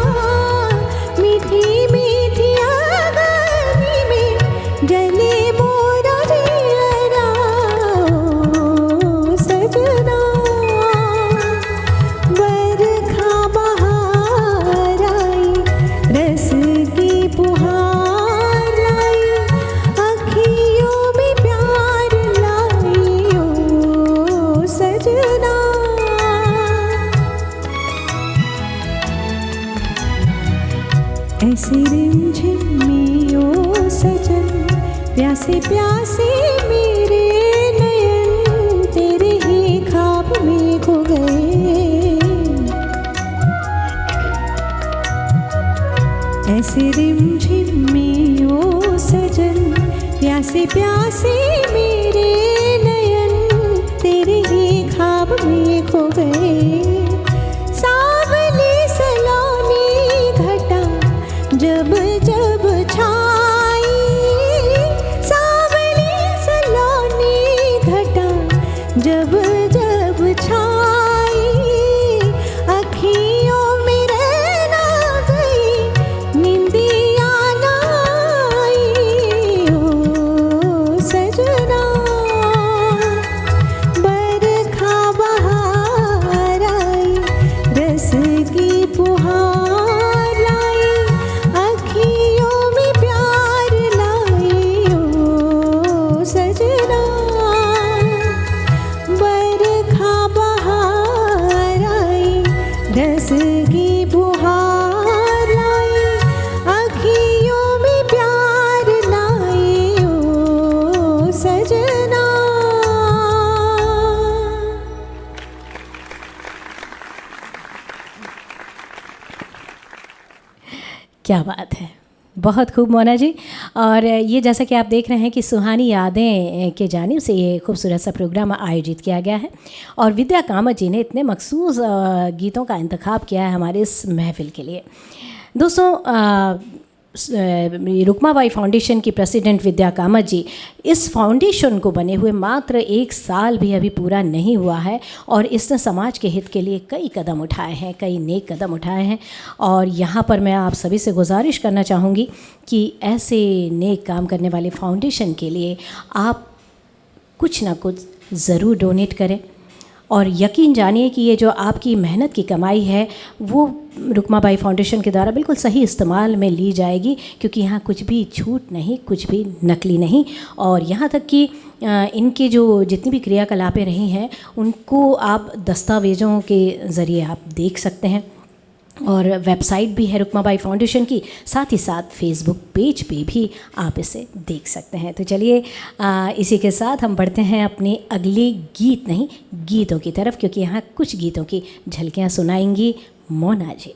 मीठी मीठी आगनी में जले मोरा जियरा। ओ सजना बरखा बहार आई, रस की फुहार आई, अखियों में प्यार लाई। ओ सजना ऐसे रिमझिम में ओ सजन, प्यासे प्यासे मेरे नयन तेरे ही ख्वाब में खो गए। ऐसे रिमझिम में ओ सजन, प्यासे प्यासे मेरे नयन तेरे ही ख्वाब में खो गए। सावली सलोनी घटा जब जब छाई, सावली सलोनी घटा जब जब छाई, अखियों में रहना गई निंदिया ना आई। ओ सजना बरखा बहार आई, रस की फुहार लाई, अखियों में प्यार लाई। ओ सजना बरखा बहार आई, रस की फुहार लाई, अखियों में प्यार लाई। ओ सजना क्या बात है, बहुत खूब मोना जी। और ये जैसा कि आप देख रहे हैं कि सुहानी यादें के जानिब से ये खूबसूरत सा प्रोग्राम आयोजित किया गया है और विद्या कामत जी ने इतने मखसूस गीतों का इंतखाब किया है हमारे इस महफिल के लिए। दोस्तों, रुकमा बाई फाउंडेशन की प्रेसिडेंट विद्या कामत जी, इस फाउंडेशन को बने हुए मात्र 1 साल भी अभी पूरा नहीं हुआ है और इसने समाज के हित के लिए कई कदम उठाए हैं, कई नेक कदम उठाए हैं। और यहाँ पर मैं आप सभी से गुजारिश करना चाहूँगी कि ऐसे नेक काम करने वाले फाउंडेशन के लिए आप कुछ ना कुछ ज़रूर डोनेट करें। और यकीन जानिए कि ये जो आपकी मेहनत की कमाई है वो रुक्माबाई फाउंडेशन के द्वारा बिल्कुल सही इस्तेमाल में ली जाएगी, क्योंकि यहाँ कुछ भी झूठ नहीं, कुछ भी नकली नहीं। और यहाँ तक कि इनके जो जितनी भी क्रियाकलापें रही हैं उनको आप दस्तावेज़ों के ज़रिए आप देख सकते हैं, और वेबसाइट भी है रुक्माबाई फाउंडेशन की, साथ ही साथ फेसबुक पेज पे भी आप इसे देख सकते हैं। तो चलिए इसी के साथ हम बढ़ते हैं अपने अगले गीत नहीं गीतों की तरफ, क्योंकि यहाँ कुछ गीतों की झलकियाँ सुनाएंगी मोना जी।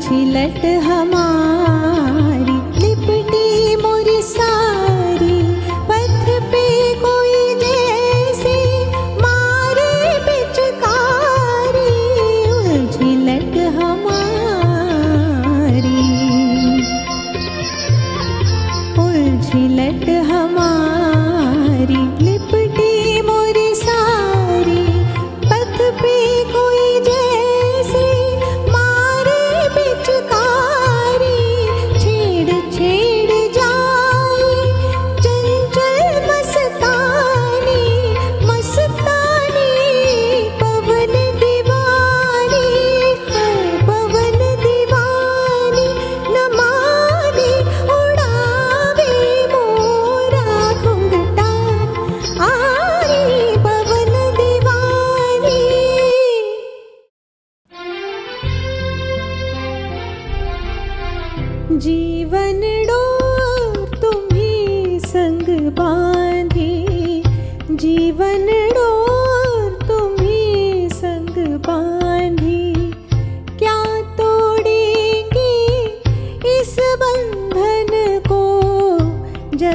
झिलट हमारी लिपटी मोरी सारी पथ पे कोई जैसे मारे पिचकारी झिलट हमारी झिलट हमारी लिपटी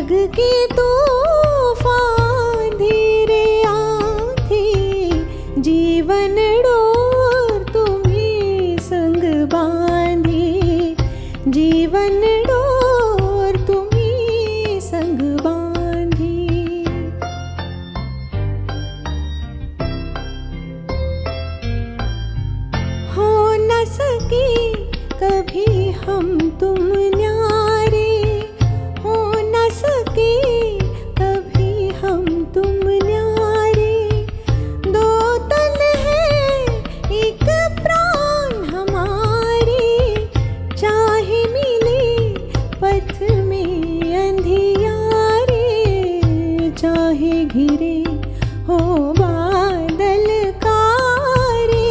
जग के तूफान धीरे आंधी, जीवन डोर तुम्ही संग बांधी, जीवन डोर तुम्ही संग बांधी। हो न सके कभी हम तुम न्यारे, हो न सके कभी हम तुम न्यारे। दो तन है एक प्राण हमारे, चाहे मिले पथ में अंधियारे, चाहे घिरे हो बादल कारे,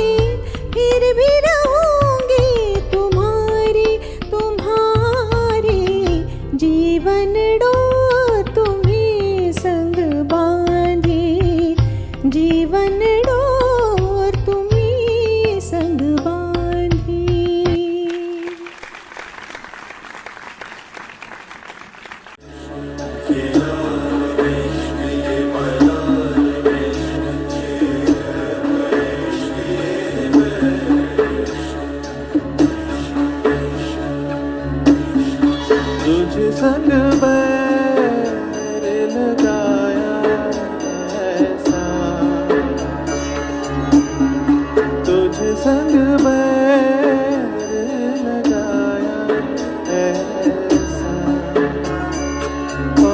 फिर भी रहूंगी तुम्हारी तुम्हारी। जीवन डोर तुम्ही संग बांधी, जीवन डोर तुम्ही संग बांधी। तुझ संग बैर लगाया ऐसा, तुझ संग बैर लगाया ऐसा। हो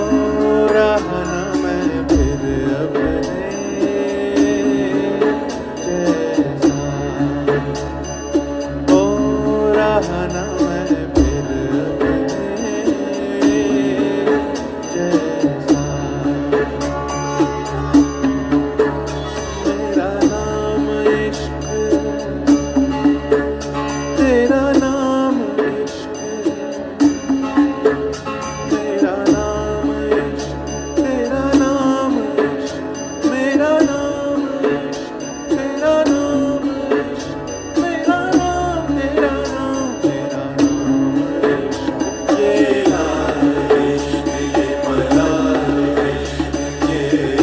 रहा न मैं फिर अपने जैसा, हो रहा न मैं फिर अपने जैसा। तेरा नाम इश्क, तेरा नाम इश्क, तेरा नाम इश्क, तेरा नाम इश्क, मेरा नाम इश्क, तेरा नाम इश्क, मेरा नाम, तेरा नाम, तेरा नाम इश्क। ये लाल इश्क, ये मलाल इश्क, ये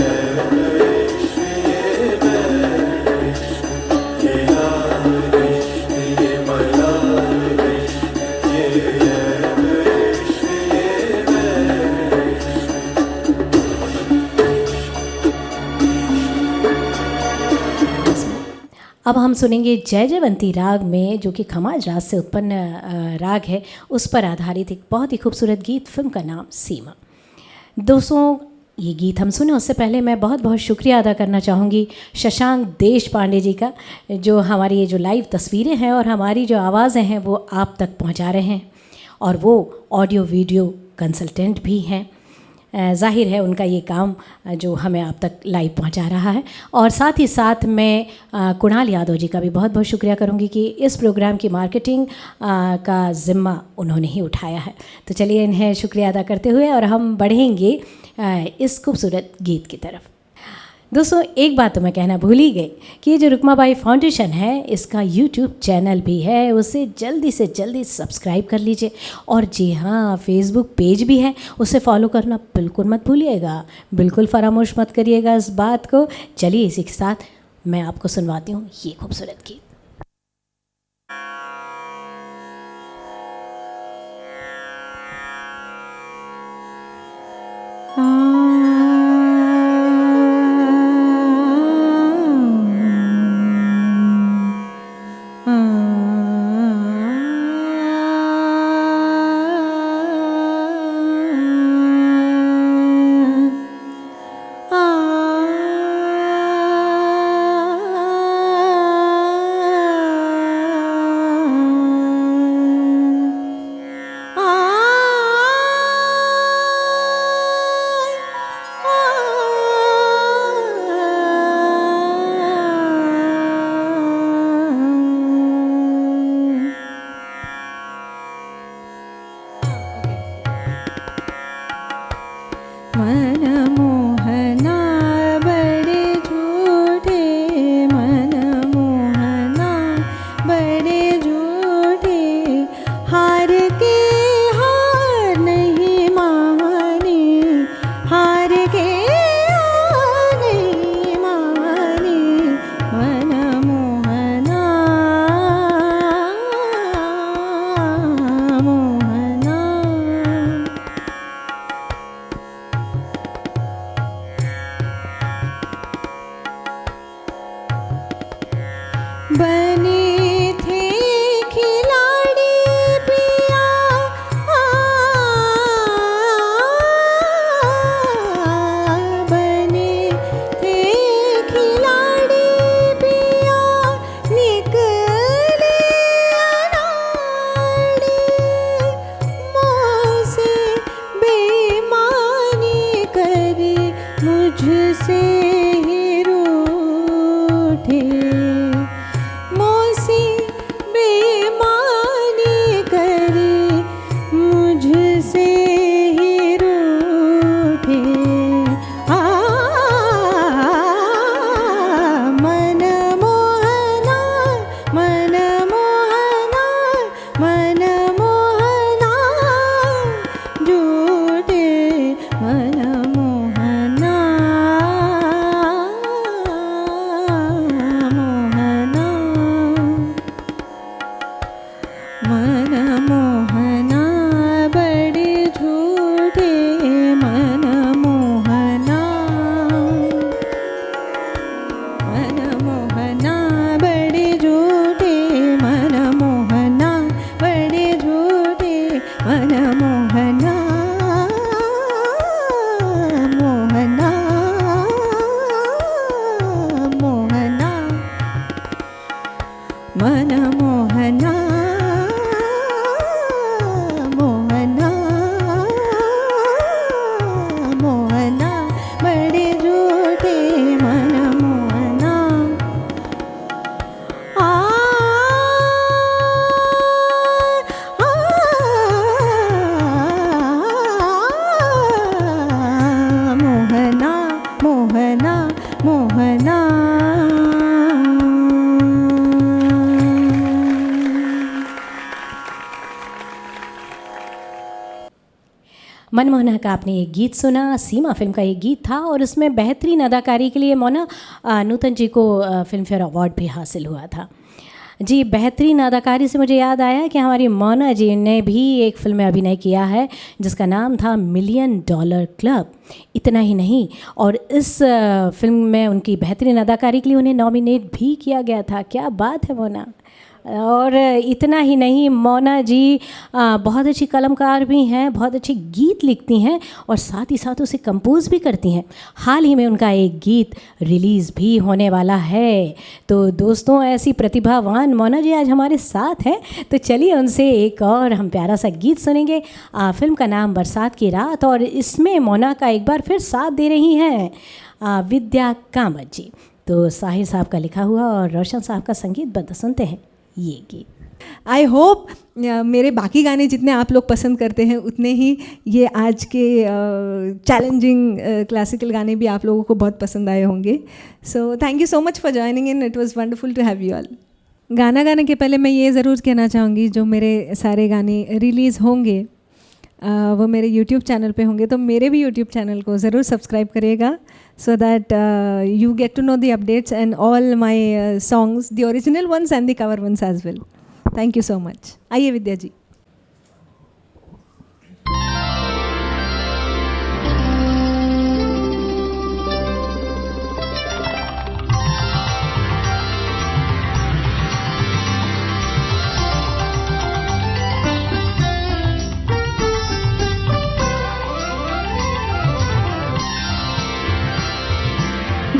ऐब इश्क, ये बैर इश्क। ये लाल इश्क, ये मलाल इश्क, ये ऐब इश्क, ये बैर इश्क। अब हम सुनेंगे जय जयवंती राग में, जो कि खमाज राग से उत्पन्न राग है, उस पर आधारित एक बहुत ही खूबसूरत गीत। फिल्म का नाम सीमा। दोस्तों, ये गीत हम सुने उससे पहले मैं बहुत बहुत शुक्रिया अदा करना चाहूँगी शशांक देश पांडे जी का, जो हमारी ये जो लाइव तस्वीरें हैं और हमारी जो आवाज़ें हैं वो आप तक पहुँचा रहे हैं, और वो ऑडियो वीडियो कंसल्टेंट भी हैं। ज़ाहिर है उनका ये काम जो हमें आप तक लाइव पहुंचा रहा है। और साथ ही साथ मैं कुणाल यादव जी का भी बहुत बहुत शुक्रिया करूंगी कि इस प्रोग्राम की मार्केटिंग का ज़िम्मा उन्होंने ही उठाया है। तो चलिए इन्हें शुक्रिया अदा करते हुए और हम बढ़ेंगे इस खूबसूरत गीत की तरफ। दोस्तों, एक बात तो मैं कहना भूल ही गई कि ये जो रुक्माबाई फाउंडेशन है, इसका यूट्यूब चैनल भी है, उसे जल्दी से जल्दी सब्सक्राइब कर लीजिए। और जी हाँ, फेसबुक पेज भी है, उसे फॉलो करना बिल्कुल मत भूलिएगा, बिल्कुल फरामोश मत करिएगा इस बात को। चलिए इसी के साथ मैं आपको सुनवाती हूँ ये खूबसूरत गीत। हार के हार नहीं माने। मुझसे ही रूठे, मोसी बेईमानी करे मुझसे ही रूठे। मन मोहना मन मोहना मन मोहना झूठे मन मोहना मोहना मन मोहना बड़े झूठे मन मोहना मन मोहना बड़े झूठे मन मोहना बड़े झूठे मन मोहना मोहना मोहना मन मोहना मोहना मोहना बड़े झूठे मन मोहना। आ मोहना मोहना मोहना। मनमोहना का आपने एक गीत सुना, सीमा फिल्म का एक गीत था और उसमें बेहतरीन अदाकारी के लिए मोना नूतन जी को फिल्म फेयर अवार्ड भी हासिल हुआ था। जी, बेहतरीन अदाकारी से मुझे याद आया कि हमारी मोना जी ने भी एक फिल्म में अभिनय किया है जिसका नाम था $1,000,000 क्लब। इतना ही नहीं, और इस फिल्म में उनकी बेहतरीन अदाकारी के लिए उन्हें नॉमिनेट भी किया गया था। क्या बात है मोना। और इतना ही नहीं, मोना जी बहुत अच्छी कलमकार भी हैं, बहुत अच्छे गीत लिखती हैं और साथ ही साथ उसे कंपोज भी करती हैं। हाल ही में उनका एक गीत रिलीज़ भी होने वाला है। तो दोस्तों, ऐसी प्रतिभावान मोना जी आज हमारे साथ हैं, तो चलिए उनसे एक और हम प्यारा सा गीत सुनेंगे। फिल्म का नाम बरसात की रात और इसमें मोना का एक बार फिर साथ दे रही हैं विद्या कामत जी। तो साहिर साहब का लिखा हुआ और रोशन साहब का संगीतबद्ध सुनते हैं ये गीत। आई होप मेरे बाकी गाने जितने आप लोग पसंद करते हैं उतने ही ये आज के चैलेंजिंग क्लासिकल गाने भी आप लोगों को बहुत पसंद आए होंगे। So thank you so much for joining in, it was wonderful to have you all. गाना गाने के पहले मैं ये ज़रूर कहना चाहूँगी, जो मेरे सारे गाने रिलीज़ होंगे वो मेरे यूट्यूब चैनल पे होंगे, तो मेरे भी यूट्यूब चैनल को ज़रूर सब्सक्राइब करिएगा so that you get to know the updates and all my songs, the original ones and the cover ones as well. Thank you so much. आइए विद्या जी।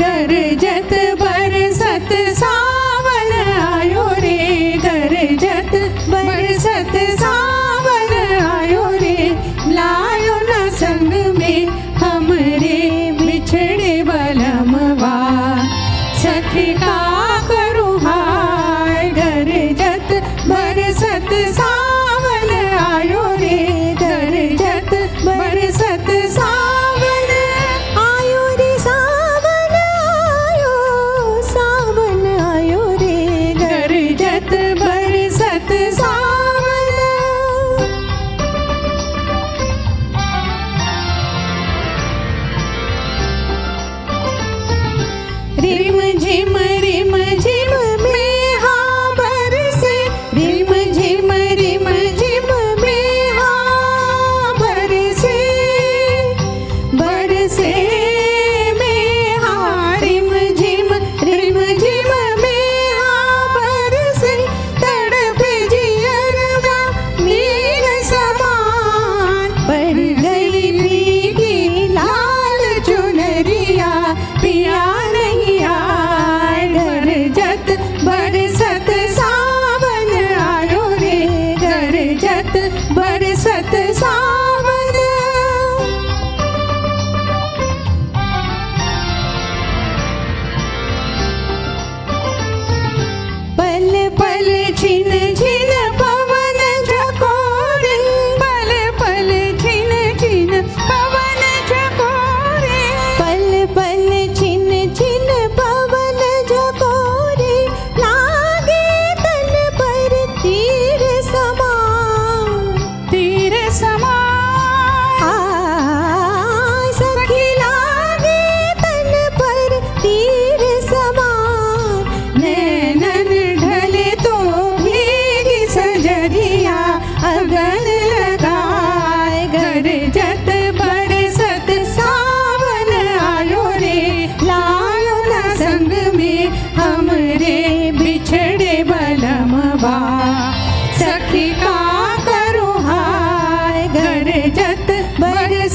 गरजत बरसत सावन आयो रे, गरजत बरसत सावन आयो रे, लायो न संग में हमरे बिछड़े बलमवा, सखी का करूँ हाय। गरजत बरसत सावन आयो रे, गरजत बरसत सावन आयो रे, सावन आयो, सावन आयो रे, गरजत बरसत सावन। रिम झिम में हाँ बरसे, रिम झिम में हाँ बरसे,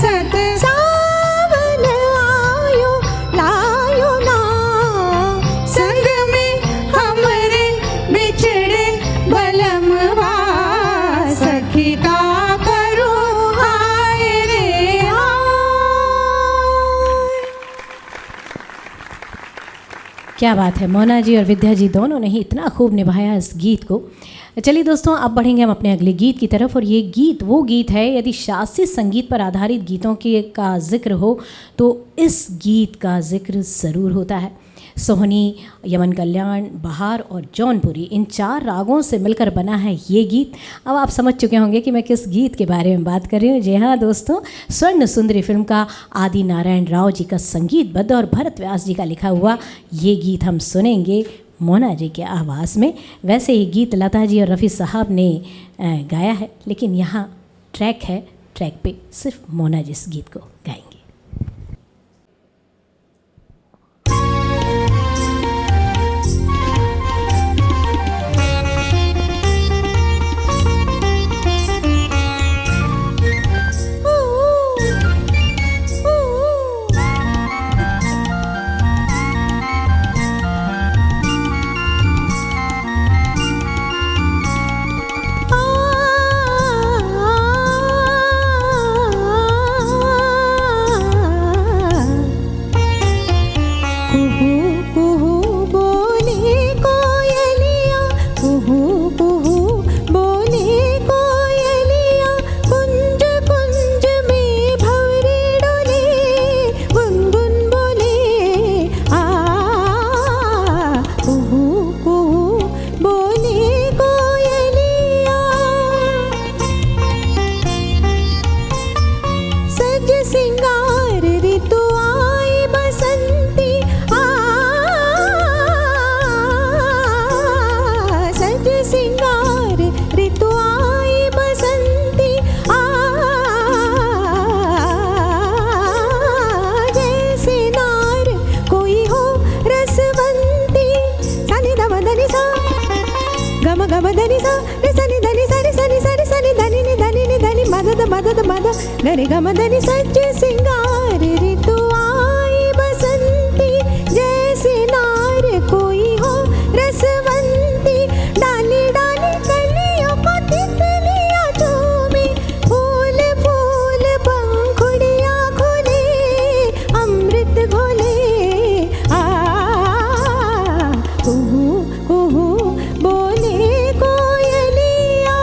बरसत सावन आयो लायो ना संग में हमरे बिछड़े बलमवा सखी का करूं हाय रे हाय। क्या बात है, मोना जी और विद्या जी दोनों ने ही इतना खूब निभाया इस गीत को। चलिए दोस्तों, अब बढ़ेंगे हम अपने अगले गीत की तरफ। और ये गीत वो गीत है, यदि शास्त्रीय संगीत पर आधारित गीतों के का जिक्र हो तो इस गीत का जिक्र ज़रूर होता है। सोहनी, यमन कल्याण, बहार और जौनपुरी, इन 4 रागों से मिलकर बना है ये गीत। अब आप समझ चुके होंगे कि मैं किस गीत के बारे में बात कर रही हूँ। जी हाँ दोस्तों, स्वर्ण सुंदरी फिल्म का आदि नारायण राव जी का संगीतबद्ध और भरत व्यास जी का लिखा हुआ ये गीत हम सुनेंगे मोना जी के आवाज़ में। वैसे ही गीत लता जी और रफ़ी साहब ने गाया है, लेकिन यहाँ ट्रैक है, ट्रैक पे सिर्फ मोना जी इस गीत को गाएंगे। रे ग मदनी सच सिंगार ऋतु आई बसंती जैसे नार कोई हो रसवंती डाली डाली कलियों को तितलियां झूमी फूल फूल पंखुड़ियां खुले अमृत घोले कुहू कुहू बोले कोयलिया।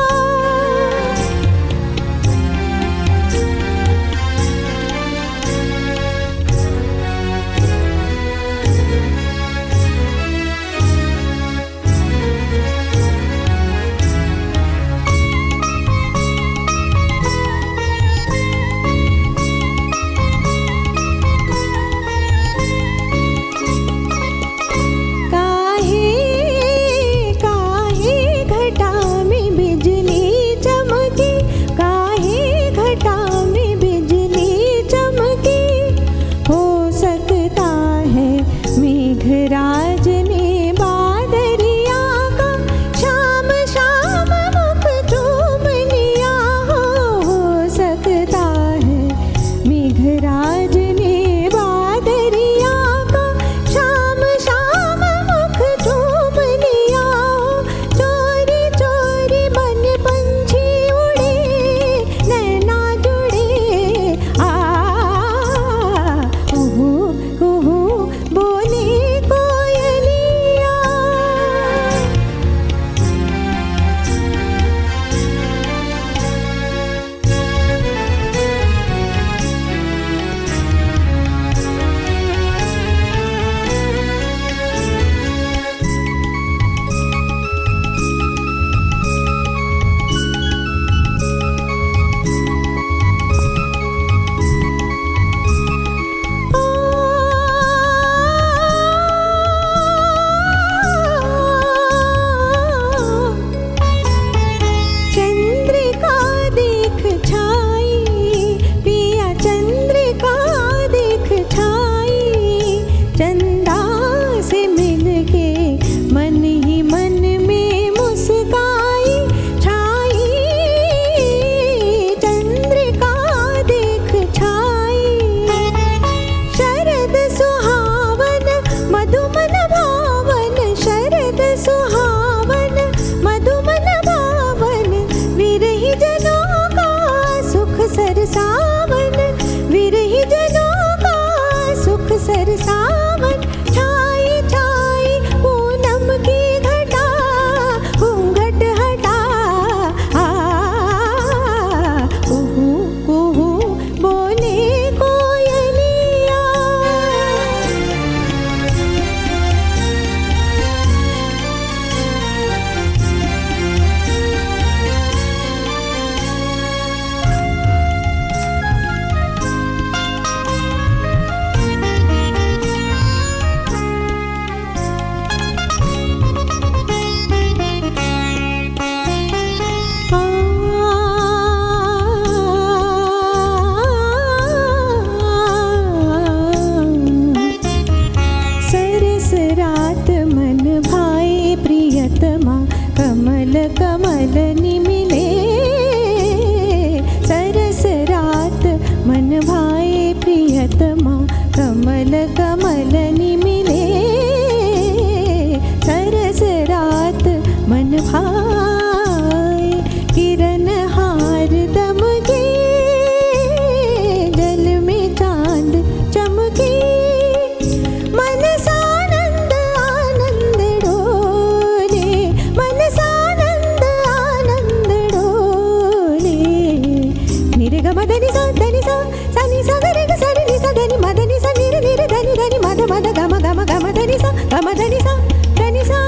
गमधनि सा धनि सा।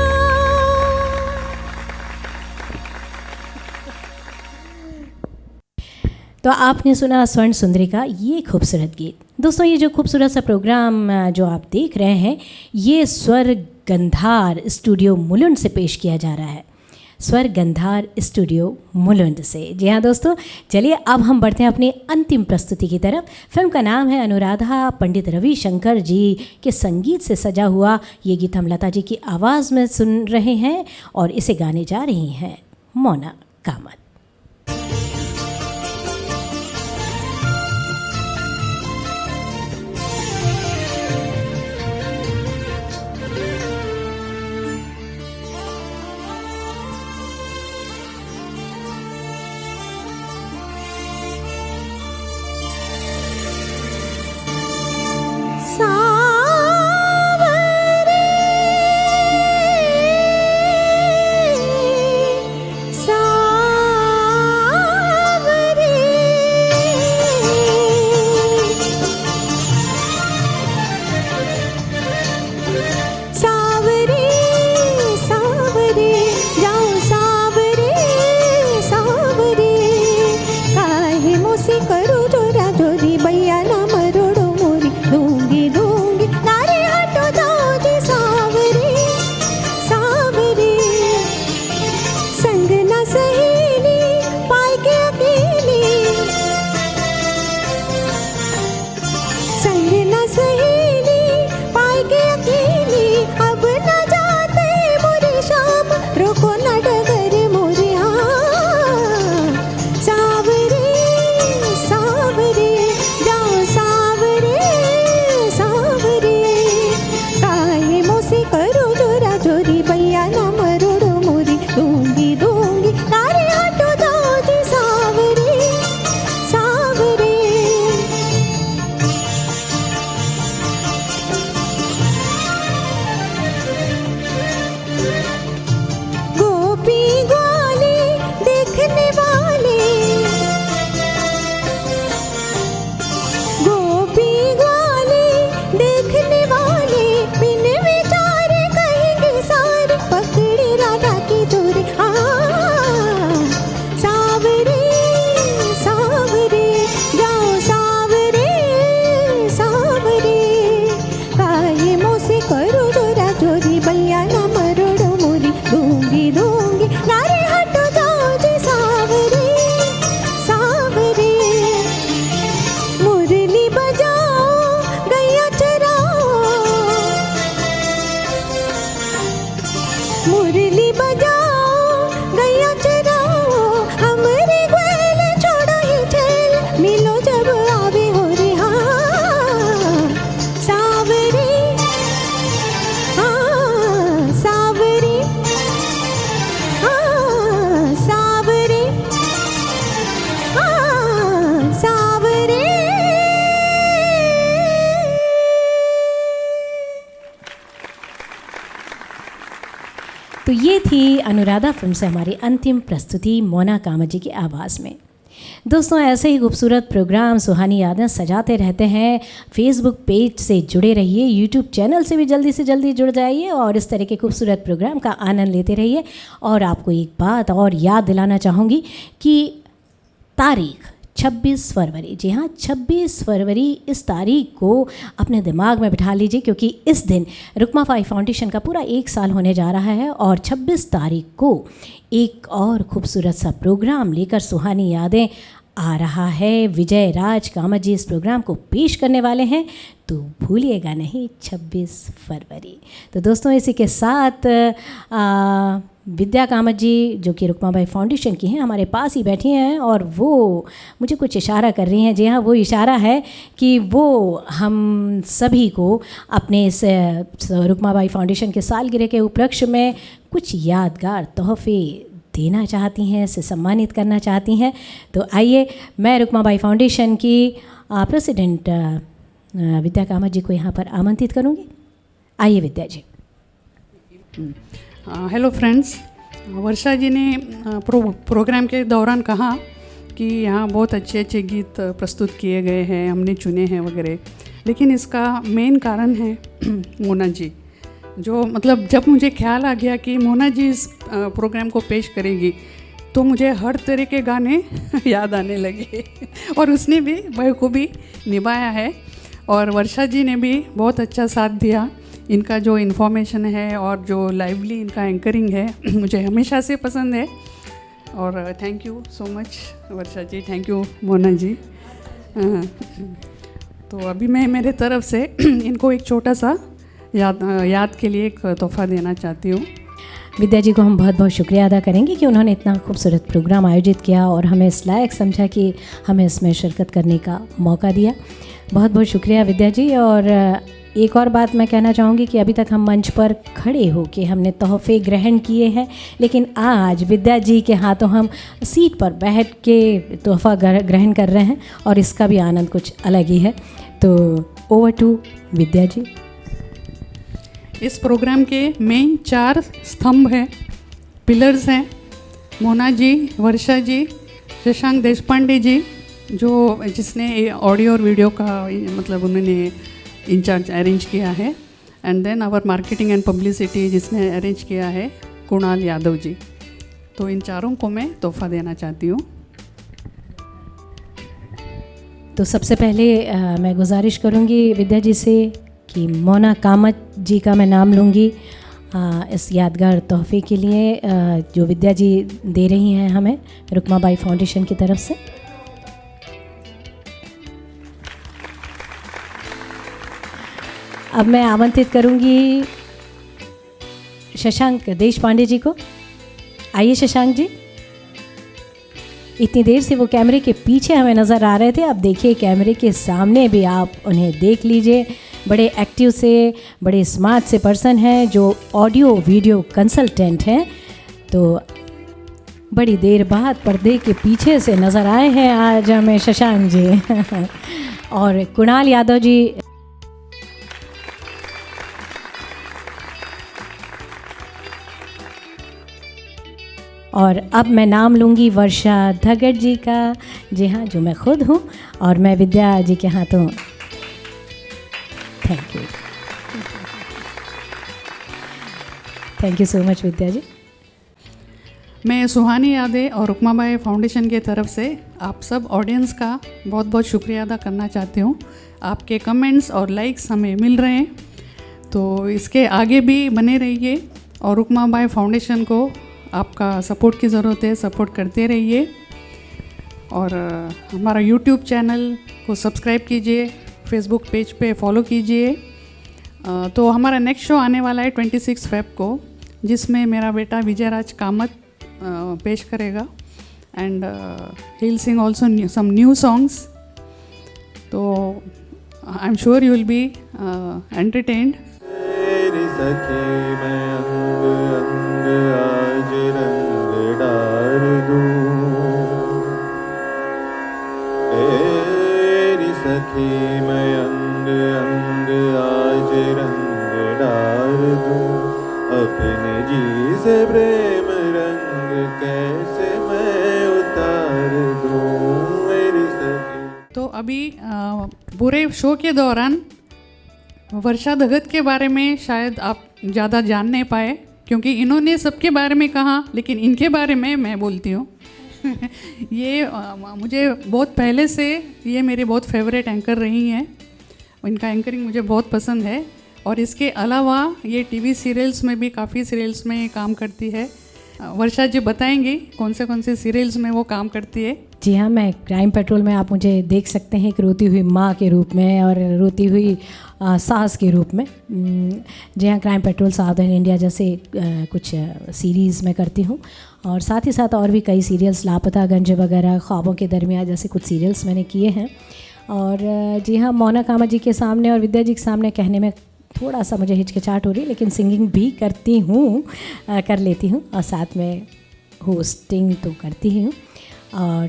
तो आपने सुना स्वर्ण सुंदरी का ये खूबसूरत गीत। दोस्तों, ये जो खूबसूरत सा प्रोग्राम जो आप देख रहे हैं, ये स्वर गंधार स्टूडियो मुलुंड से पेश किया जा रहा है। स्वर गंधार स्टूडियो मुलुंड से। जी हाँ दोस्तों, चलिए अब हम बढ़ते हैं अपनी अंतिम प्रस्तुति की तरफ। फिल्म का नाम है अनुराधा। पंडित रविशंकर जी के संगीत से सजा हुआ ये गीत हम लता जी की आवाज़ में सुन रहे हैं और इसे गाने जा रही हैं मोना कामत। तो ये थी अनुराधा फिल्म से हमारी अंतिम प्रस्तुति मोना कामत जी की आवाज़ में। दोस्तों, ऐसे ही खूबसूरत प्रोग्राम सुहानी यादें सजाते रहते हैं। फेसबुक पेज से जुड़े रहिए, यूट्यूब चैनल से भी जल्दी से जल्दी जुड़ जाइए और इस तरह के खूबसूरत प्रोग्राम का आनंद लेते रहिए। और आपको एक बात और याद दिलाना चाहूँगी कि तारीख 26 फरवरी, जी हाँ 26 फरवरी, इस तारीख को अपने दिमाग में बिठा लीजिए, क्योंकि इस दिन रुकमा बाई फाउंडेशन का पूरा 1 साल होने जा रहा है। और 26 तारीख को एक और खूबसूरत सा प्रोग्राम लेकर सुहानी यादें आ रहा है। विजय राज कामत जी इस प्रोग्राम को पेश करने वाले हैं, तो भूलिएगा नहीं 26 फरवरी। तो दोस्तों, इसी के साथ विद्या कामत जी जो कि रुकमा बाई फाउंडेशन की हैं, हमारे पास ही बैठी हैं और वो मुझे कुछ इशारा कर रही हैं। जी हाँ, वो इशारा है कि वो हम सभी को अपने इस रुकमा बाई फाउंडेशन के सालगिरह के उपलक्ष्य में कुछ यादगार तोहफे देना चाहती हैं, इसे सम्मानित करना चाहती हैं। तो आइए, मैं रुकमा बाई फाउंडेशन की प्रेसिडेंट विद्या कामत जी को यहाँ पर आमंत्रित करूँगी। आइए विद्या जी। हेलो फ्रेंड्स, वर्षा जी ने प्रोग्राम के दौरान कहा कि यहाँ बहुत अच्छे अच्छे गीत प्रस्तुत किए गए हैं, हमने चुने हैं वगैरह, लेकिन इसका मेन कारण है मोना जी। जो मतलब जब मुझे ख्याल आ गया कि मोना जी इस प्रोग्राम को पेश करेगी तो मुझे हर तरह के गाने याद आने लगे और उसने भी बखूबी निभाया है। और वर्षा जी ने भी बहुत अच्छा साथ दिया। इनका जो इन्फॉर्मेशन है और जो लाइवली इनका एंकरिंग है मुझे हमेशा से पसंद है। और thank you so much Varsha ji, thank you Mona ji. तो अभी मैं मेरे तरफ से इनको एक छोटा सा याद के लिए एक तोहफा देना चाहती हूँ। विद्या जी को हम बहुत बहुत शुक्रिया अदा करेंगे कि उन्होंने इतना खूबसूरत प्रोग्राम आयोजित किया और हमें इस लायक समझा कि हमें इसमें शिरकत करने का मौका दिया। बहुत बहुत शुक्रिया विद्या जी। और एक और बात मैं कहना चाहूँगी कि अभी तक हम मंच पर खड़े हो के हमने तोहफे ग्रहण किए हैं, लेकिन आज विद्या जी के हाथों हम सीट पर बैठ के तोहफा ग्रहण कर रहे हैं और इसका भी आनंद कुछ अलग ही है। तो ओवर टू विद्या जी। इस प्रोग्राम के मेन 4 स्तंभ हैं, पिलर्स हैं। मोना जी, वर्षा जी, शशांक देशपांडे जी जिसने ऑडियो और वीडियो का मतलब उन्होंने इंचार्ज अरेंज किया है, and then our marketing and publicity जिसने अरेंज किया है कुणाल यादव जी। तो इन चारों को मैं तोहफा देना चाहती हूँ। तो सबसे पहले मैं गुजारिश करूँगी विद्या जी से कि मोना कामत जी का मैं नाम लूँगी इस यादगार तोहफे के लिए जो विद्या जी दे रही हैं हमें रुकमाबाई फाउंडेशन की तरफ से। अब मैं आमंत्रित करूँगी शशांक देशपांडे जी को। आइए शशांक जी। इतनी देर से वो कैमरे के पीछे हमें नज़र आ रहे थे, अब देखिए कैमरे के सामने भी आप उन्हें देख लीजिए। बड़े एक्टिव से, बड़े स्मार्ट से पर्सन हैं जो ऑडियो वीडियो कंसल्टेंट हैं। तो बड़ी देर बाद पर्दे के पीछे से नज़र आए हैं आज हमें शशांक जी और कुणाल यादव जी। और अब मैं नाम लूँगी वर्षा धगड़ जी का। जी हाँ, जो मैं खुद हूँ और मैं विद्या जी के हाथों। Thank you, thank you so much Vidya ji. मैं सुहानी यादें और रुकमाबाई फाउंडेशन के तरफ से आप सब ऑडियंस का बहुत बहुत शुक्रिया अदा करना चाहती हूँ। आपके कमेंट्स और लाइक्स हमें मिल रहे हैं, तो इसके आगे भी बने रहिए और रुकमाबाई फाउंडेशन को आपका सपोर्ट की ज़रूरत है, सपोर्ट करते रहिए। और हमारा यूट्यूब चैनल को सब्सक्राइब कीजिए, फेसबुक पेज पे फॉलो कीजिए। तो हमारा नेक्स्ट शो आने वाला है 26 फेब को, जिसमें मेरा बेटा विजयराज कामत पेश करेगा and he will sing also some new songs. तो I am sure you will be entertained. तेरी सखी मैं अंग अंग आज रंग डार दूं, तेरी सखी मैं अंग अंग आज रंग डार दूं, अपने जी से प्रेम रंग कैसे मैं उतार दूं मेरी सखी। तो अभी पूरे शो के दौरान वर्षा धगत के बारे में शायद आप ज़्यादा जान नहीं पाए, क्योंकि इन्होंने सबके बारे में कहा, लेकिन इनके बारे में मैं बोलती हूँ। ये मुझे बहुत पहले से ये मेरे बहुत फेवरेट एंकर रही हैं। इनका एंकरिंग मुझे बहुत पसंद है और इसके अलावा ये टीवी सीरियल्स में भी काफ़ी सीरियल्स में काम करती है। वर्षा जी बताएंगी कौन से सीरियल्स में वो काम करती है। जी हाँ, मैं क्राइम पेट्रोल में आप मुझे देख सकते हैं एक रोती हुई माँ के रूप में और रोती हुई सास के रूप में। जी हाँ, क्राइम पेट्रोल, सावधान इंडिया जैसे कुछ सीरीज़ में करती हूँ और साथ ही साथ और भी कई सीरियल्स, लापता गंज वगैरह, ख्वाबों के दरमियान जैसे कुछ सीरियल्स मैंने किए हैं। और जी हाँ, मोना कामत जी के सामने और विद्या जी के सामने कहने में थोड़ा सा मुझे हिचकिचाहट हो रही है, लेकिन सिंगिंग भी करती हूँ, कर लेती हूँ और साथ में होस्टिंग तो करती ही हूँ। और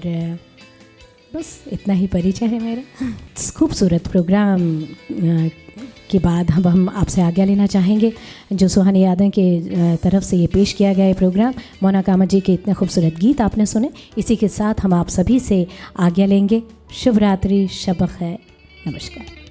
बस इतना ही परिचय है मेरा। खूबसूरत प्रोग्राम के बाद हम आपसे आज्ञा लेना चाहेंगे। जो सुहानी यादें के तरफ से ये पेश किया गया है प्रोग्राम, मोना कामत जी के इतने खूबसूरत गीत आपने सुने, इसी के साथ हम आप सभी से आज्ञा लेंगे। शुभ रात्रि, शब खैर, नमस्कार।